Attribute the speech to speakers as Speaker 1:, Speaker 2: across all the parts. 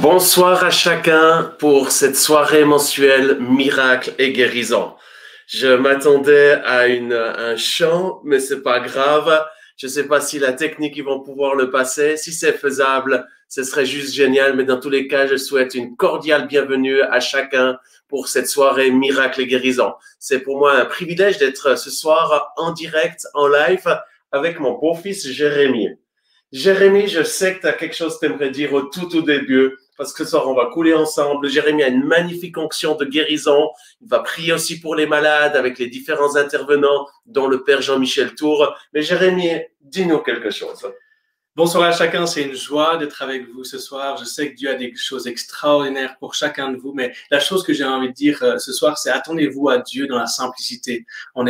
Speaker 1: Bonsoir à chacun pour cette soirée mensuelle Miracle et Guérison. Je m'attendais à un chant, mais c'est pas grave. Je sais pas si la technique, ils vont pouvoir le passer. Si c'est faisable, ce serait juste génial. Mais dans tous les cas, je souhaite une cordiale bienvenue à chacun pour cette soirée Miracle et Guérison. C'est pour moi un privilège d'être ce soir en direct, en live, avec mon beau-fils Jérémy. Jérémy, je sais que tu as quelque chose que tu aimerais dire au tout début, parce que ce soir, on va couler ensemble. Jérémy a une magnifique onction de guérison. Il va prier aussi pour les malades avec les différents intervenants, dont le Père Jean-Michel Tour. Mais Jérémy, dis-nous quelque chose.
Speaker 2: Bonsoir à chacun, c'est une joie d'être avec vous ce soir. Je sais que Dieu a des choses extraordinaires pour chacun de vous, mais la chose que j'ai envie de dire ce soir, c'est attendez-vous à Dieu dans la simplicité. On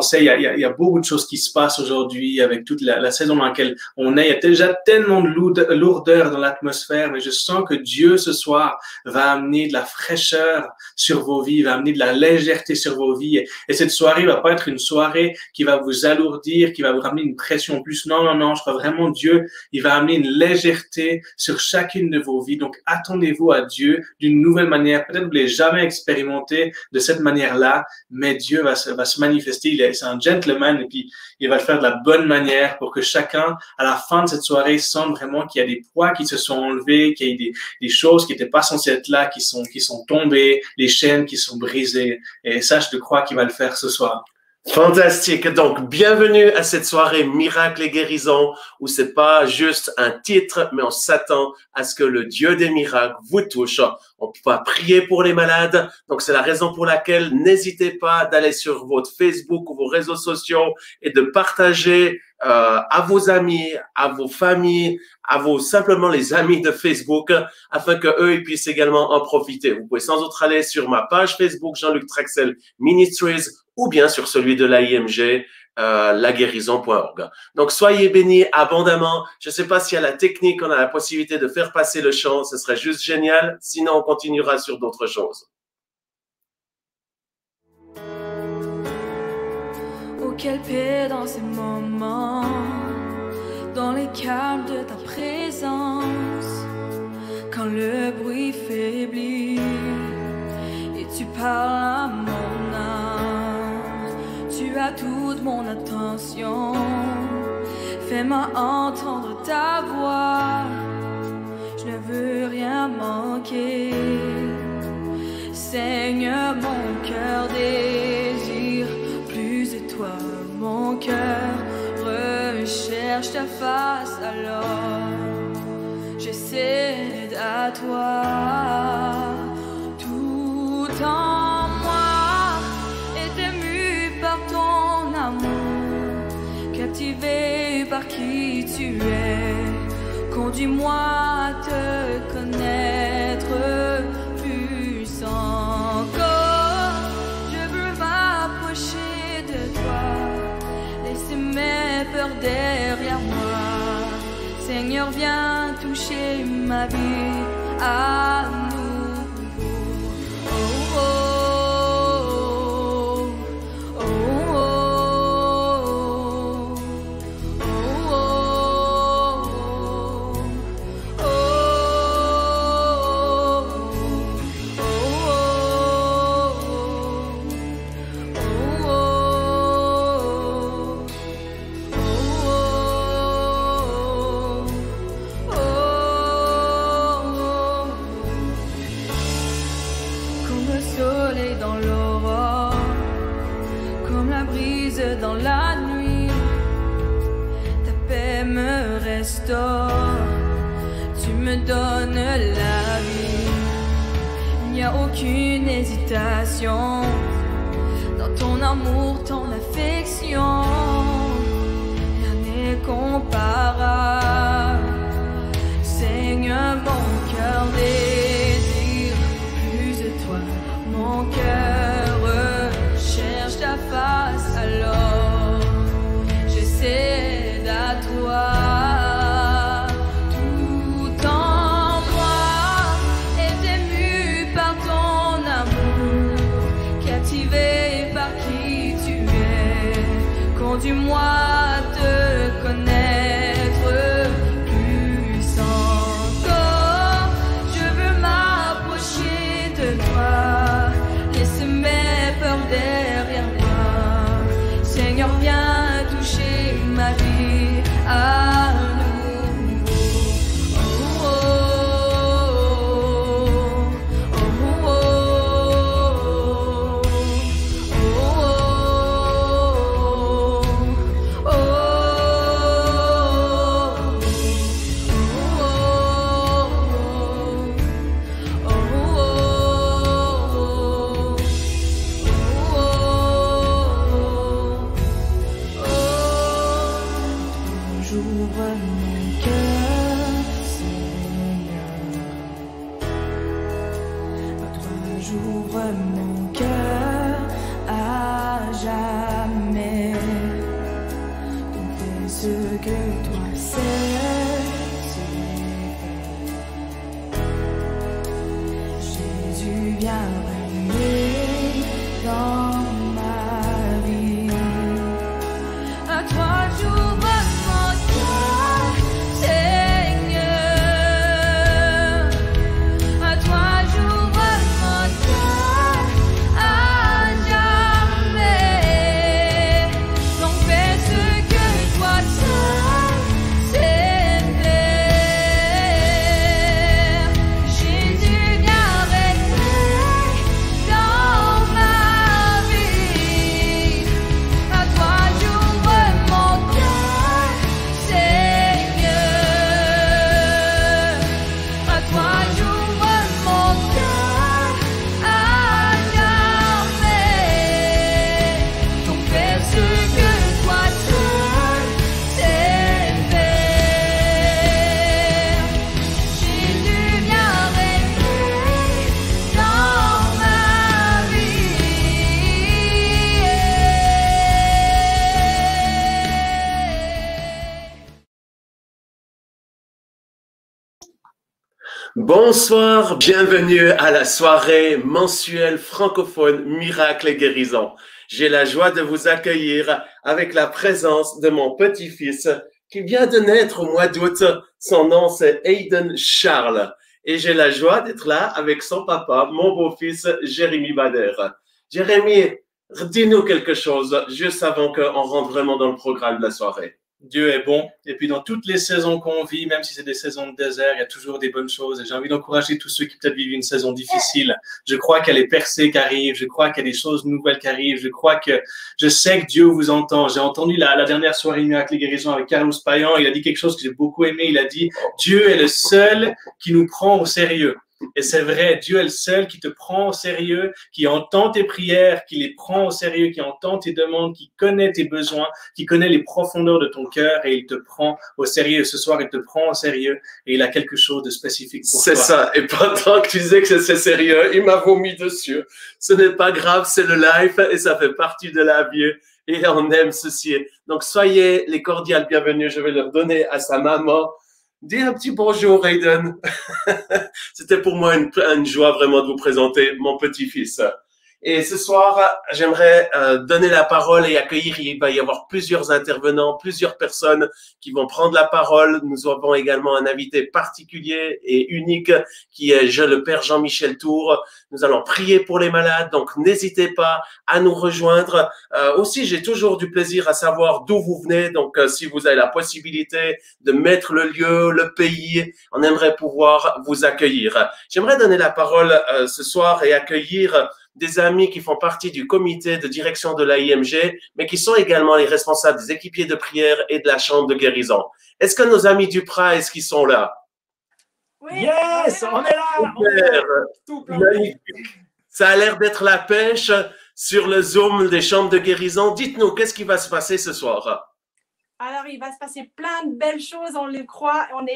Speaker 2: sait, il y a beaucoup de choses qui se passent aujourd'hui avec toute la saison dans laquelle on est. Il y a déjà tellement de lourdeur dans l'atmosphère, mais je sens que Dieu ce soir va amener de la fraîcheur sur vos vies, va amener de la légèreté sur vos vies. Et cette soirée va pas être une soirée qui va vous alourdir, qui va vous ramener une pression en plus. Non, je crois vraiment Dieu, il va amener une légèreté sur chacune de vos vies. Donc, attendez-vous à Dieu d'une nouvelle manière. Peut-être que vous ne l'avez jamais expérimenté de cette manière-là, mais Dieu va se manifester. C'est un gentleman et puis il va le faire de la bonne manière pour que chacun, à la fin de cette soirée, sente vraiment qu'il y a des poids qui se sont enlevés, qu'il y a des choses qui n'étaient pas censées être là, qui sont tombées, les chaînes qui sont brisées. Et ça, je crois qu'il va le faire ce soir.
Speaker 1: Fantastique. Donc, bienvenue à cette soirée Miracle et Guérison où c'est pas juste un titre, mais on s'attend à ce que le Dieu des miracles vous touche. On va prier pour les malades. Donc, c'est la raison pour laquelle n'hésitez pas d'aller sur votre Facebook ou vos réseaux sociaux et de partager à vos amis, à vos familles, simplement les amis de Facebook, afin que eux ils puissent également en profiter. Vous pouvez sans autre aller sur ma page Facebook Jean-Luc Traxel Ministries ou bien sur celui de l'AIMG, laguérison.org. Donc, soyez bénis abondamment. Je ne sais pas s'il y a la technique, on a la possibilité de faire passer le chant, ce serait juste génial. Sinon, on continuera sur d'autres choses.
Speaker 3: Oh, quelle paix dans ces moments, dans les calmes de ta présence, quand le bruit faiblit et tu parles à mon âme. Tu as toute mon attention, fais-moi entendre ta voix. Je ne veux rien manquer. Seigneur, mon cœur désire plus de toi. Mon cœur recherche ta face, alors je cède à toi. Tout en moi est ému par ton amour, captivé par qui tu es. Conduis-moi à te connaître plus encore. Je veux m'approcher de toi, laisser mes peurs derrière moi. Seigneur, viens toucher ma vie à nouveau. Oh, oh, oh, oh, dans la nuit, ta paix me restaure, tu me donnes la vie. Il n'y a aucune hésitation dans ton amour, ton affection, rien n'est comparable. Seigneur, mon cœur désire plus de toi, mon cœur recherche ta face, alors je cède à toi. Tout en moi est ému par ton amour, captivé par qui tu es. Conduis-moi à te connaître plus encore. Je j'ouvre mon cœur, Seigneur. À toi, j'ouvre mon cœur à jamais. Donc fais ce que toi seul sais faire. Jésus, viens régner dans ma vie. À toi j'ouvre mon cœur, Seigneur. À toi j'ouvre mon cœur à jamais. Donc fais ce que toi seul sais faire. Jésus, viens régner dans ma vie. À toi j'ouvre mon cœur, Seigneur. À toi j'ouvre mon cœur à jamais. Donc fais ce que toi seul sais faire. Jésus, viens régner dans ma vie.
Speaker 1: Bonsoir, bienvenue à la soirée mensuelle francophone Miracle et Guérison. J'ai la joie de vous accueillir avec la présence de mon petit-fils qui vient de naître au mois d'août. Son nom c'est Hayden Charles et j'ai la joie d'être là avec son papa, mon beau-fils Jérémy Bader. Jérémy, dis-nous quelque chose juste avant qu'on rentre vraiment dans le programme de la soirée.
Speaker 2: Dieu est bon. Et puis, dans toutes les saisons qu'on vit, même si c'est des saisons de désert, il y a toujours des bonnes choses. Et j'ai envie d'encourager tous ceux qui peut-être vivent une saison difficile. Je crois qu'il y a les percées qui arrivent. Je crois qu'il y a des choses nouvelles qui arrivent. Je sais que Dieu vous entend. J'ai entendu la dernière soirée Miracle et Guérison avec Carlos Payan. Il a dit quelque chose que j'ai beaucoup aimé. Il a dit, Dieu est le seul qui nous prend au sérieux. Et c'est vrai, Dieu est le seul qui te prend au sérieux, qui entend tes prières, qui les prend au sérieux, qui entend tes demandes, qui connaît tes besoins, qui connaît les profondeurs de ton cœur et il te prend au sérieux. Ce soir, il te prend au sérieux et il a quelque chose de spécifique pour toi.
Speaker 1: C'est ça. Et pendant que tu disais que c'est sérieux, il m'a vomi dessus. Ce n'est pas grave, c'est le live et ça fait partie de la vie et on aime ceci. Donc, soyez les cordiales bienvenus. Je vais leur donner à sa maman. Dis un petit bonjour, Hayden. C'était pour moi une joie vraiment de vous présenter mon petit-fils. Et ce soir, j'aimerais donner la parole et accueillir. Il va y avoir plusieurs intervenants, plusieurs personnes qui vont prendre la parole. Nous avons également un invité particulier et unique qui est le Père Jean-Michel Tour. Nous allons prier pour les malades, donc n'hésitez pas à nous rejoindre. Aussi, j'ai toujours du plaisir à savoir d'où vous venez. Donc, si vous avez la possibilité de mettre le lieu, le pays, on aimerait pouvoir vous accueillir. J'aimerais donner la parole ce soir et accueillir des amis qui font partie du comité de direction de l'AIMG, mais qui sont également les responsables des équipiers de prière et de la chambre de guérison. Est-ce que nos amis du Price qui sont là?
Speaker 4: Oui, yes, on est là.
Speaker 1: Magnifique. Ça a l'air d'être la pêche sur le Zoom des chambres de guérison. Dites-nous, qu'est-ce qui va se passer ce soir?
Speaker 4: Alors, il va se passer plein de belles choses, on le croit. On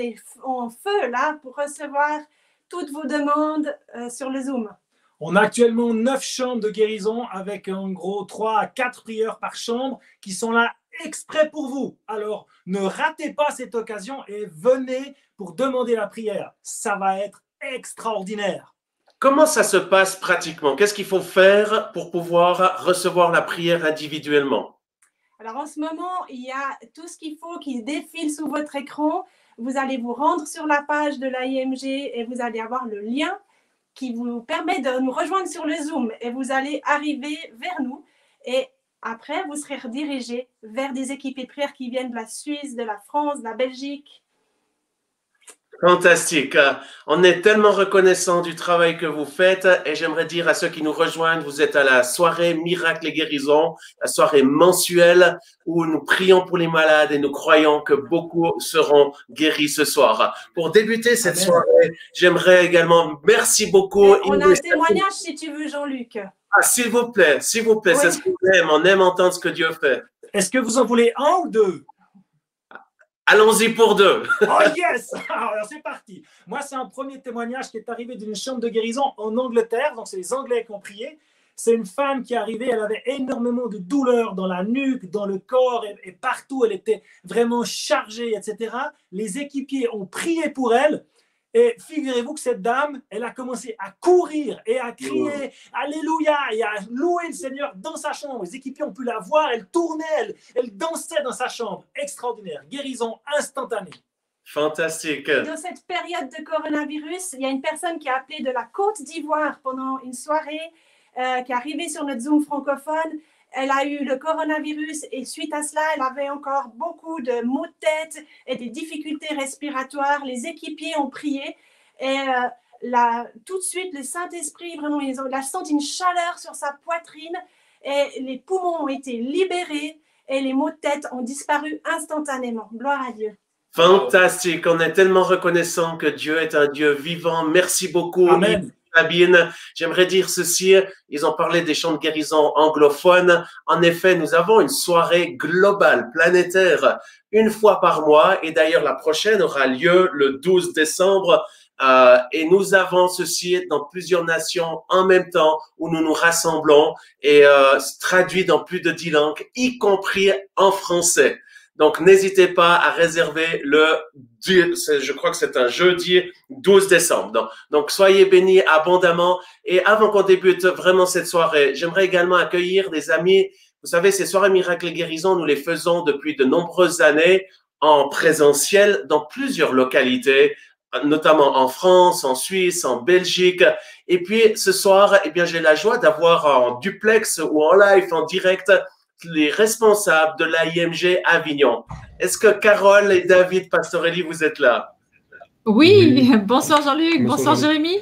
Speaker 4: est en feu là pour recevoir toutes vos demandes sur le Zoom.
Speaker 5: On a actuellement 9 chambres de guérison avec en gros 3 à 4 prieurs par chambre qui sont là exprès pour vous. Alors, ne ratez pas cette occasion et venez pour demander la prière. Ça va être extraordinaire.
Speaker 1: Comment ça se passe pratiquement? Qu'est-ce qu'il faut faire pour pouvoir recevoir la prière individuellement?
Speaker 4: Alors, en ce moment, il y a tout ce qu'il faut qui défile sous votre écran. Vous allez vous rendre sur la page de l'AIMG et vous allez avoir le lien qui vous permet de nous rejoindre sur le Zoom et vous allez arriver vers nous et après vous serez redirigé vers des équipes de prière qui viennent de la Suisse, de la France, de la Belgique.
Speaker 1: Fantastique. On est tellement reconnaissant du travail que vous faites et j'aimerais dire à ceux qui nous rejoignent, vous êtes à la soirée Miracle et Guérison, la soirée mensuelle où nous prions pour les malades et nous croyons que beaucoup seront guéris ce soir. Pour débuter cette soirée, j'aimerais également, merci beaucoup.
Speaker 4: On a un témoignage si tu veux, Jean-Luc.
Speaker 1: Ah, s'il vous plaît, oui. C'est ce qu'on aime. On aime entendre ce que Dieu fait.
Speaker 5: Est-ce que vous en voulez un ou deux?
Speaker 1: Allons-y pour 2.
Speaker 5: Oh yes! Alors c'est parti. Moi, c'est un premier témoignage qui est arrivé d'une chambre de guérison en Angleterre. Donc, c'est les Anglais qui ont prié. C'est une femme qui est arrivée, elle avait énormément de douleurs dans la nuque, dans le corps et partout. Elle était vraiment chargée, etc. Les équipiers ont prié pour elle. Et figurez-vous que cette dame, elle a commencé à courir et à crier « Alléluia » et à louer le Seigneur dans sa chambre. Les équipiers ont pu la voir, elle tournait, elle dansait dans sa chambre. Extraordinaire, guérison instantanée.
Speaker 1: Fantastique.
Speaker 4: Dans cette période de coronavirus, il y a une personne qui a appelé de la Côte d'Ivoire pendant une soirée, qui est arrivée sur notre Zoom francophone. Elle a eu le coronavirus et suite à cela, elle avait encore beaucoup de maux de tête et des difficultés respiratoires. Les équipiers ont prié et tout de suite, le Saint-Esprit, vraiment, elle a senti une chaleur sur sa poitrine et les poumons ont été libérés et les maux de tête ont disparu instantanément. Gloire à Dieu.
Speaker 1: Fantastique. On est tellement reconnaissant que Dieu est un Dieu vivant. Merci beaucoup.
Speaker 5: Amen.
Speaker 1: Sabine, j'aimerais dire ceci, ils ont parlé des chants de guérison anglophones. En effet, nous avons une soirée globale, planétaire, une fois par mois. Et d'ailleurs, la prochaine aura lieu le 12 décembre. Et nous avons ceci dans plusieurs nations en même temps où nous nous rassemblons et traduit dans plus de 10 langues, y compris en français. Donc, n'hésitez pas à réserver je crois que c'est un jeudi 12 décembre. Donc, soyez bénis abondamment. Et avant qu'on débute vraiment cette soirée, j'aimerais également accueillir des amis. Vous savez, ces soirées miracles et guérisons, nous les faisons depuis de nombreuses années en présentiel dans plusieurs localités, notamment en France, en Suisse, en Belgique. Et puis, ce soir, eh bien, j'ai la joie d'avoir en duplex ou en live, en direct, les responsables de l'AIMG Avignon. Est-ce que Carole et David Pastorelli, vous êtes là?
Speaker 6: Oui, bonsoir Jean-Luc, bonsoir Jérémy.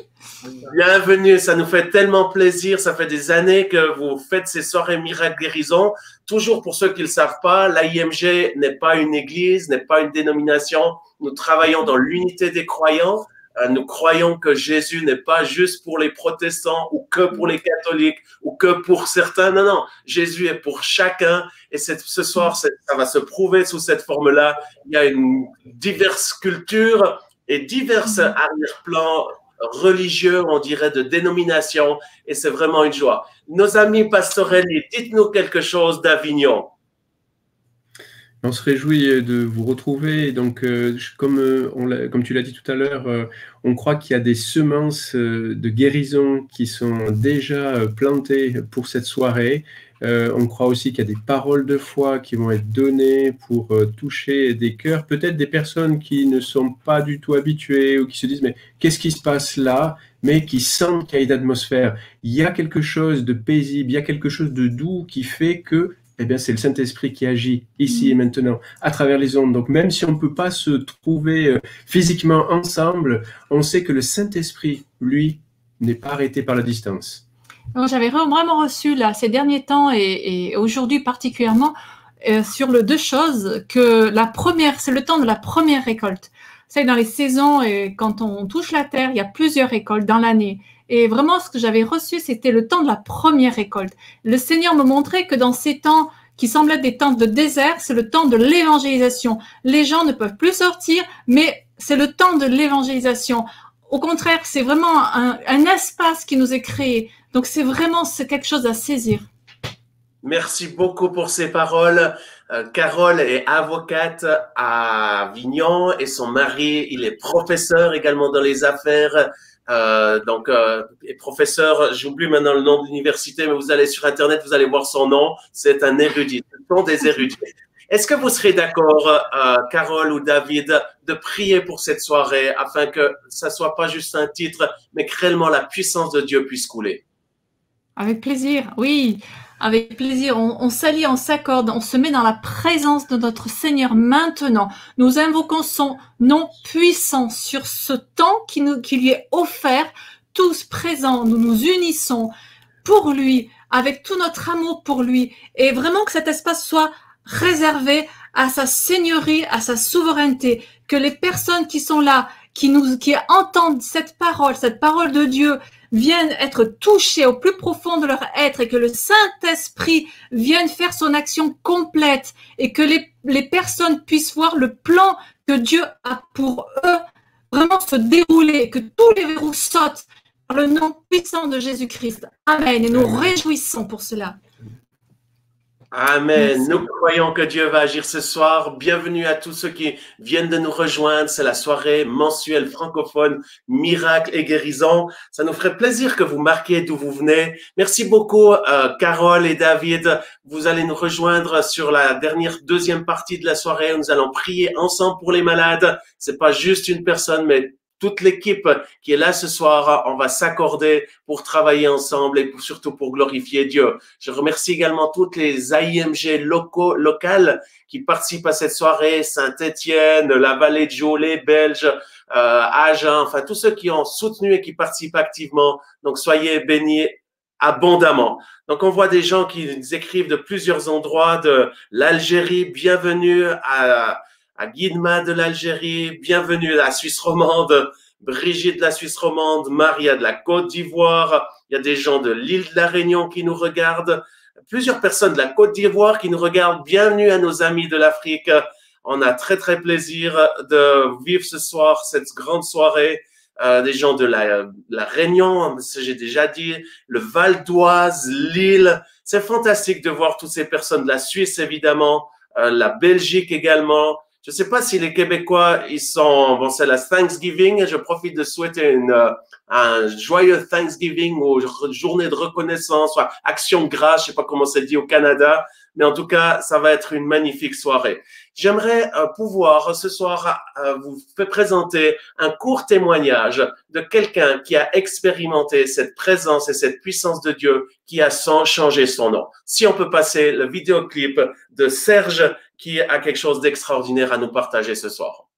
Speaker 1: Bienvenue, ça nous fait tellement plaisir. Ça fait des années que vous faites ces soirées miracles guérison. Toujours pour ceux qui ne le savent pas, l'AIMG n'est pas une église, n'est pas une dénomination. Nous travaillons dans l'unité des croyants. Nous croyons que Jésus n'est pas juste pour les protestants ou que pour les catholiques ou que pour certains. Non, non, Jésus est pour chacun. Et ce soir, ça va se prouver sous cette forme-là. Il y a une diverse culture et divers arrière-plans religieux, on dirait, de dénomination. Et c'est vraiment une joie. Nos amis Pastorelli, dites-nous quelque chose d'Avignon.
Speaker 7: On se réjouit de vous retrouver. Donc, comme tu l'as dit tout à l'heure, on croit qu'il y a des semences de guérison qui sont déjà plantées pour cette soirée. On croit aussi qu'il y a des paroles de foi qui vont être données pour toucher des cœurs, peut-être des personnes qui ne sont pas du tout habituées ou qui se disent « mais qu'est-ce qui se passe là ?» mais qui sentent qu'il y a une atmosphère. Il y a quelque chose de paisible, il y a quelque chose de doux qui fait que eh bien, c'est le Saint-Esprit qui agit ici et maintenant, à travers les ondes. Donc, même si on ne peut pas se trouver physiquement ensemble, on sait que le Saint-Esprit, lui, n'est pas arrêté par la distance.
Speaker 6: J'avais vraiment reçu là, ces derniers temps et aujourd'hui particulièrement sur deux choses. Que la première, c'est le temps de la première récolte. C'est dans les saisons, et quand on touche la terre, il y a plusieurs récoltes dans l'année. Et vraiment, ce que j'avais reçu, c'était le temps de la première récolte. Le Seigneur me montrait que dans ces temps qui semblaient être des temps de désert, c'est le temps de l'évangélisation. Les gens ne peuvent plus sortir, mais c'est le temps de l'évangélisation. Au contraire, c'est vraiment un espace qui nous est créé. Donc, c'est quelque chose à saisir.
Speaker 1: Merci beaucoup pour ces paroles. Carole est avocate à Avignon et son mari, il est professeur également dans les affaires. Et professeur, j'oublie maintenant le nom de l'université, mais vous allez sur Internet, vous allez voir son nom. C'est un érudit. Ce sont des érudits. Est-ce que vous serez d'accord, Carole ou David, de prier pour cette soirée afin que ça soit pas juste un titre, mais que réellement la puissance de Dieu puisse couler?
Speaker 6: Avec plaisir, oui. Avec plaisir, on s'allie, on s'accorde, on se met dans la présence de notre Seigneur maintenant. Nous invoquons son nom puissant sur ce temps qui lui est offert, tous présents. Nous nous unissons pour lui, avec tout notre amour pour lui. Et vraiment que cet espace soit réservé à sa seigneurie, à sa souveraineté. Que les personnes qui sont là, qui entendent cette parole de Dieu, viennent être touchés au plus profond de leur être et que le Saint-Esprit vienne faire son action complète et que les personnes puissent voir le plan que Dieu a pour eux vraiment se dérouler, que tous les verrous sautent par le nom puissant de Jésus-Christ. Amen. Et nous réjouissons pour cela.
Speaker 1: Amen.
Speaker 6: Merci.
Speaker 1: Nous croyons que Dieu va agir ce soir. Bienvenue à tous ceux qui viennent de nous rejoindre. C'est la soirée mensuelle francophone Miracle et guérison. Ça nous ferait plaisir que vous marquiez d'où vous venez. Merci beaucoup, Carole et David. Vous allez nous rejoindre sur la deuxième partie de la soirée. Nous allons prier ensemble pour les malades. C'est pas juste une personne, mais toute l'équipe qui est là ce soir, on va s'accorder pour travailler ensemble et surtout pour glorifier Dieu. Je remercie également toutes les AIMG locales qui participent à cette soirée, Saint-Étienne, la Vallée de Jolet, Belge, Agen, enfin tous ceux qui ont soutenu et qui participent activement. Donc soyez bénis abondamment. Donc on voit des gens qui nous écrivent de plusieurs endroits, de l'Algérie, bienvenue à Guilma de l'Algérie, bienvenue à la Suisse romande, Brigitte de la Suisse romande, Maria de la Côte d'Ivoire, il y a des gens de l'île de la Réunion qui nous regardent, plusieurs personnes de la Côte d'Ivoire qui nous regardent, bienvenue à nos amis de l'Afrique. On a très très plaisir de vivre ce soir cette grande soirée. Des gens de la Réunion, j'ai déjà dit, le Val d'Oise, Lille. C'est fantastique de voir toutes ces personnes de la Suisse évidemment, la Belgique également. Je ne sais pas si les Québécois, bon, c'est la Thanksgiving. Je profite de souhaiter un joyeux Thanksgiving ou journée de reconnaissance, ou action de grâce, je ne sais pas comment c'est dit au Canada, mais en tout cas, ça va être une magnifique soirée. J'aimerais pouvoir ce soir vous présenter un court témoignage de quelqu'un qui a expérimenté cette présence et cette puissance de Dieu qui a changé son nom. Si on peut passer le vidéoclip de Serge qui a quelque chose d'extraordinaire à nous partager ce soir.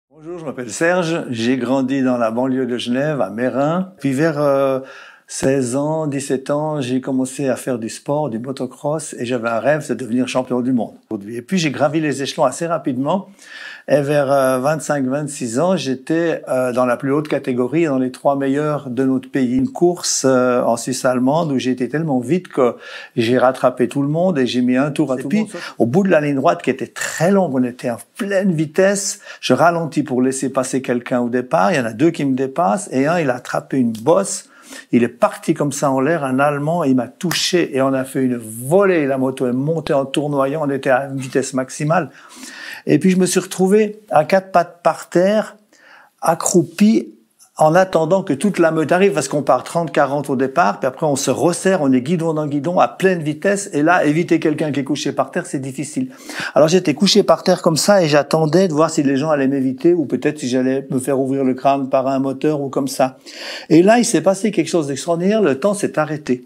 Speaker 8: Bonjour, je m'appelle Serge, j'ai grandi dans la banlieue de Genève, à Mérin. Puis vers 16 ans, 17 ans, j'ai commencé à faire du sport, du motocross, et j'avais un rêve, c'est de devenir champion du monde. Et puis j'ai gravi les échelons assez rapidement, et vers 25-26 ans, j'étais dans la plus haute catégorie, dans les 3 meilleurs de notre pays. Une course en Suisse allemande où j'ai été tellement vite que j'ai rattrapé tout le monde et j'ai mis un tour à tout le monde. Au bout de la ligne droite qui était très longue, on était en pleine vitesse, je ralentis pour laisser passer quelqu'un au départ, il y en a 2 qui me dépassent, et un, il a attrapé une bosse. Il est parti comme ça en l'air, un Allemand, il m'a touché et on a fait une volée. La moto est montée en tournoyant, on était à une vitesse maximale. Et puis je me suis retrouvé à 4 pattes par terre, accroupi, en attendant que toute la meute arrive, parce qu'on part 30-40 au départ, puis après on se resserre, on est guidon dans guidon à pleine vitesse, et là, éviter quelqu'un qui est couché par terre, c'est difficile. Alors j'étais couché par terre comme ça, et j'attendais de voir si les gens allaient m'éviter, ou peut-être si j'allais me faire ouvrir le crâne par un moteur, ou comme ça. Et là, il s'est passé quelque chose d'extraordinaire, le temps s'est arrêté.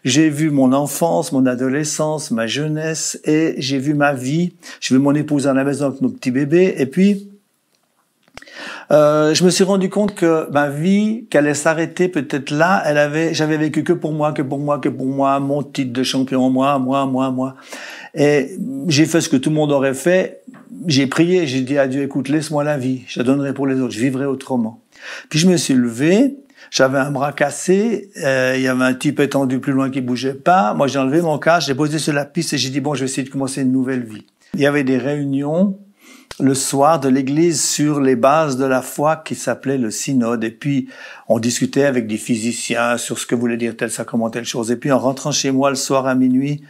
Speaker 8: J'ai vu mon enfance, mon adolescence, ma jeunesse, et j'ai vu ma vie. J'ai vu mon épouse à la maison avec nos petits bébés, et puis je me suis rendu compte que ma vie, qu'elle allait s'arrêter peut-être là, j'avais vécu que pour moi, mon titre de champion, moi. Et j'ai fait ce que tout le monde aurait fait. J'ai prié, j'ai dit à Dieu, écoute, laisse-moi la vie, je la donnerai pour les autres, je vivrai autrement. Puis je me suis levé, j'avais un bras cassé, il y avait un type étendu plus loin qui bougeait pas. Moi, j'ai enlevé mon casque, j'ai posé sur la piste et j'ai dit, bon, je vais essayer de commencer une nouvelle vie. Il y avait des réunions le soir de l'église sur les bases de la foi qui s'appelait le synode. Et puis, on discutait avec des physiciens sur ce que voulait dire telle sacrement, telle chose. Et puis, en rentrant chez moi le soir à minuit,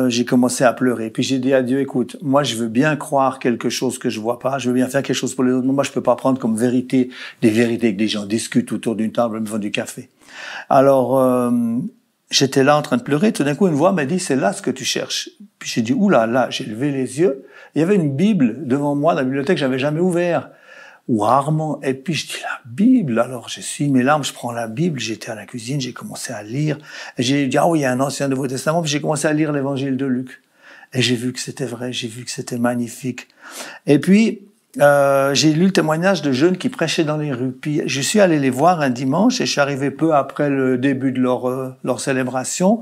Speaker 8: j'ai commencé à pleurer. Puis j'ai dit à Dieu, écoute, moi je veux bien croire quelque chose que je vois pas, je veux bien faire quelque chose pour les autres, mais moi je peux pas prendre comme vérité des vérités que des gens discutent autour d'une table, me font du café. Alors, j'étais là en train de pleurer, tout d'un coup une voix m'a dit, c'est là ce que tu cherches. Puis j'ai dit, oula, là, j'ai levé les yeux, il y avait une Bible devant moi dans la bibliothèque que j'avais jamais ouverte. Ou rarement. Et puis je dis la Bible. Alors je suis mes larmes, je prends la Bible, j'étais à la cuisine, j'ai commencé à lire. Et j'ai dit, ah oui, il y a un Ancien Nouveau Testament. Puis j'ai commencé à lire l'Évangile de Luc. Et j'ai vu que c'était vrai, j'ai vu que c'était magnifique. Et puis, j'ai lu le témoignage de jeunes qui prêchaient dans les rues. Puis je suis allé les voir un dimanche et je suis arrivé peu après le début de leur célébration.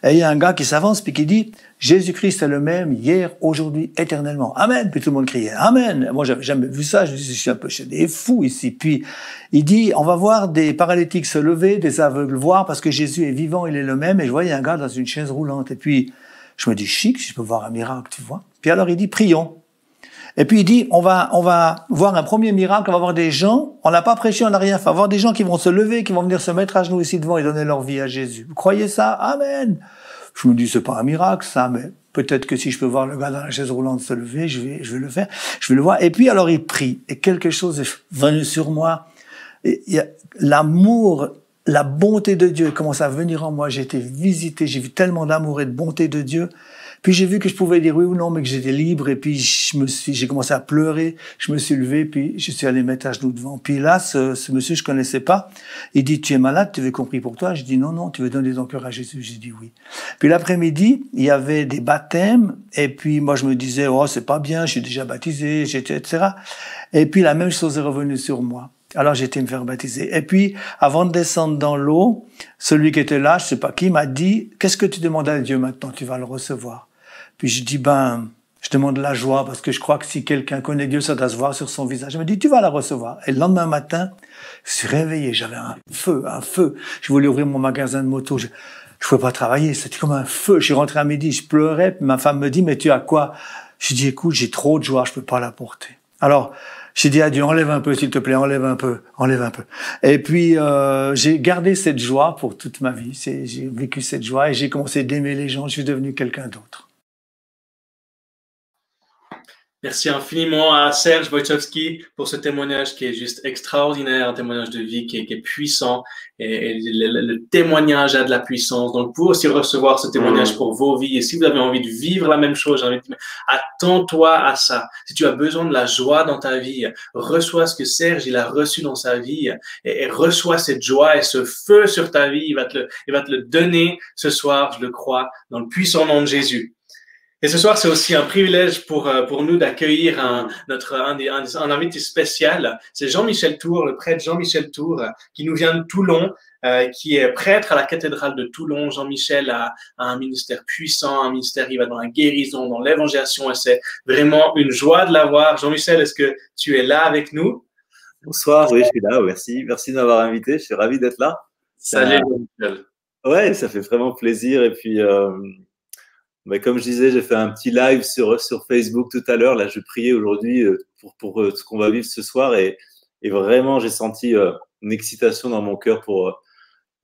Speaker 8: Et il y a un gars qui s'avance puis qui dit « Jésus-Christ est le même hier, aujourd'hui, éternellement. Amen !» Puis tout le monde criait « Amen !» Moi, j'avais jamais vu ça. Je me suis dit, je suis un peu chez des fous ici. Puis il dit « On va voir des paralytiques se lever, des aveugles voir parce que Jésus est vivant, il est le même. » Et je voyais un gars dans une chaise roulante. Et puis je me dis « Chic, si je peux voir un miracle, tu vois. » Puis alors il dit « Prions. » Et puis il dit, on va voir un premier miracle, on va voir des gens, on n'a pas prêché, on n'a rien fait, on va voir des gens qui vont se lever, qui vont venir se mettre à genoux ici devant et donner leur vie à Jésus. Vous croyez ça? Amen! Je me dis, c'est pas un miracle, ça, mais peut-être que si je peux voir le gars dans la chaise roulante se lever, je vais le faire, je vais le voir. Et puis alors il prie, et quelque chose est venu sur moi. Et il y a l'amour, la bonté de Dieu commence à venir en moi. J'ai été visité, j'ai vu tellement d'amour et de bonté de Dieu. Puis j'ai vu que je pouvais dire oui ou non, mais que j'étais libre. Et puis j'ai commencé à pleurer. Je me suis levé, puis je suis allé mettre à genoux devant. Puis là, ce monsieur, je connaissais pas. Il dit, tu es malade, tu veux qu'on prie pour toi? Je dis non, tu veux donner ton cœur à Jésus? J'ai dit oui. Puis l'après-midi, il y avait des baptêmes. Et puis moi, je me disais, oh, c'est pas bien, je suis déjà baptisé, etc. Et puis la même chose est revenue sur moi. Alors j'ai été me faire baptiser. Et puis, avant de descendre dans l'eau, celui qui était là, je sais pas qui, m'a dit, qu'est-ce que tu demandes à Dieu maintenant? Tu vas le recevoir. Puis je dis, je demande la joie parce que je crois que si quelqu'un connaît Dieu, ça doit se voir sur son visage. Il me dit, tu vas la recevoir. Et le lendemain matin, je suis réveillé, j'avais un feu. Je voulais ouvrir mon magasin de moto. Je pouvais pas travailler, c'était comme un feu. Je suis rentré à midi, je pleurais. Puis ma femme me dit, mais tu as quoi? Je dis, écoute, j'ai trop de joie, je peux pas la porter. Alors, j'ai dit à Dieu, enlève un peu, s'il te plaît, enlève un peu. Et puis, j'ai gardé cette joie pour toute ma vie. J'ai vécu cette joie et j'ai commencé d'aimer les gens. Je suis devenu quelqu'un d'autre.
Speaker 2: Merci infiniment à Serge Wojciechowski pour ce témoignage qui est juste extraordinaire, un témoignage de vie qui est puissant et le témoignage a de la puissance. Donc, vous aussi recevoir ce témoignage pour vos vies et si vous avez envie de vivre la même chose, j'ai envie de dire, attends-toi à ça. Si tu as besoin de la joie dans ta vie, reçois ce que Serge il a reçu dans sa vie et reçois cette joie et ce feu sur ta vie. Il va te le donner ce soir, je le crois, dans le puissant nom de Jésus. Et ce soir, c'est aussi un privilège pour nous d'accueillir un invité spécial. C'est Jean-Michel Tour, le prêtre Jean-Michel Tour, qui nous vient de Toulon, qui est prêtre à la cathédrale de Toulon. Jean-Michel a un ministère puissant, un ministère qui va dans la guérison, dans l'évangélisation, et c'est vraiment une joie de l'avoir. Jean-Michel, est-ce que tu es là avec nous?
Speaker 9: Bonsoir, oui, je suis là, merci de m'avoir invité, je suis ravi d'être là.
Speaker 2: Salut Jean-Michel.
Speaker 9: Ouais, ça fait vraiment plaisir, et puis comme je disais, j'ai fait un petit live sur Facebook tout à l'heure. Là, je priais aujourd'hui pour ce qu'on va vivre ce soir et vraiment, j'ai senti une excitation dans mon cœur pour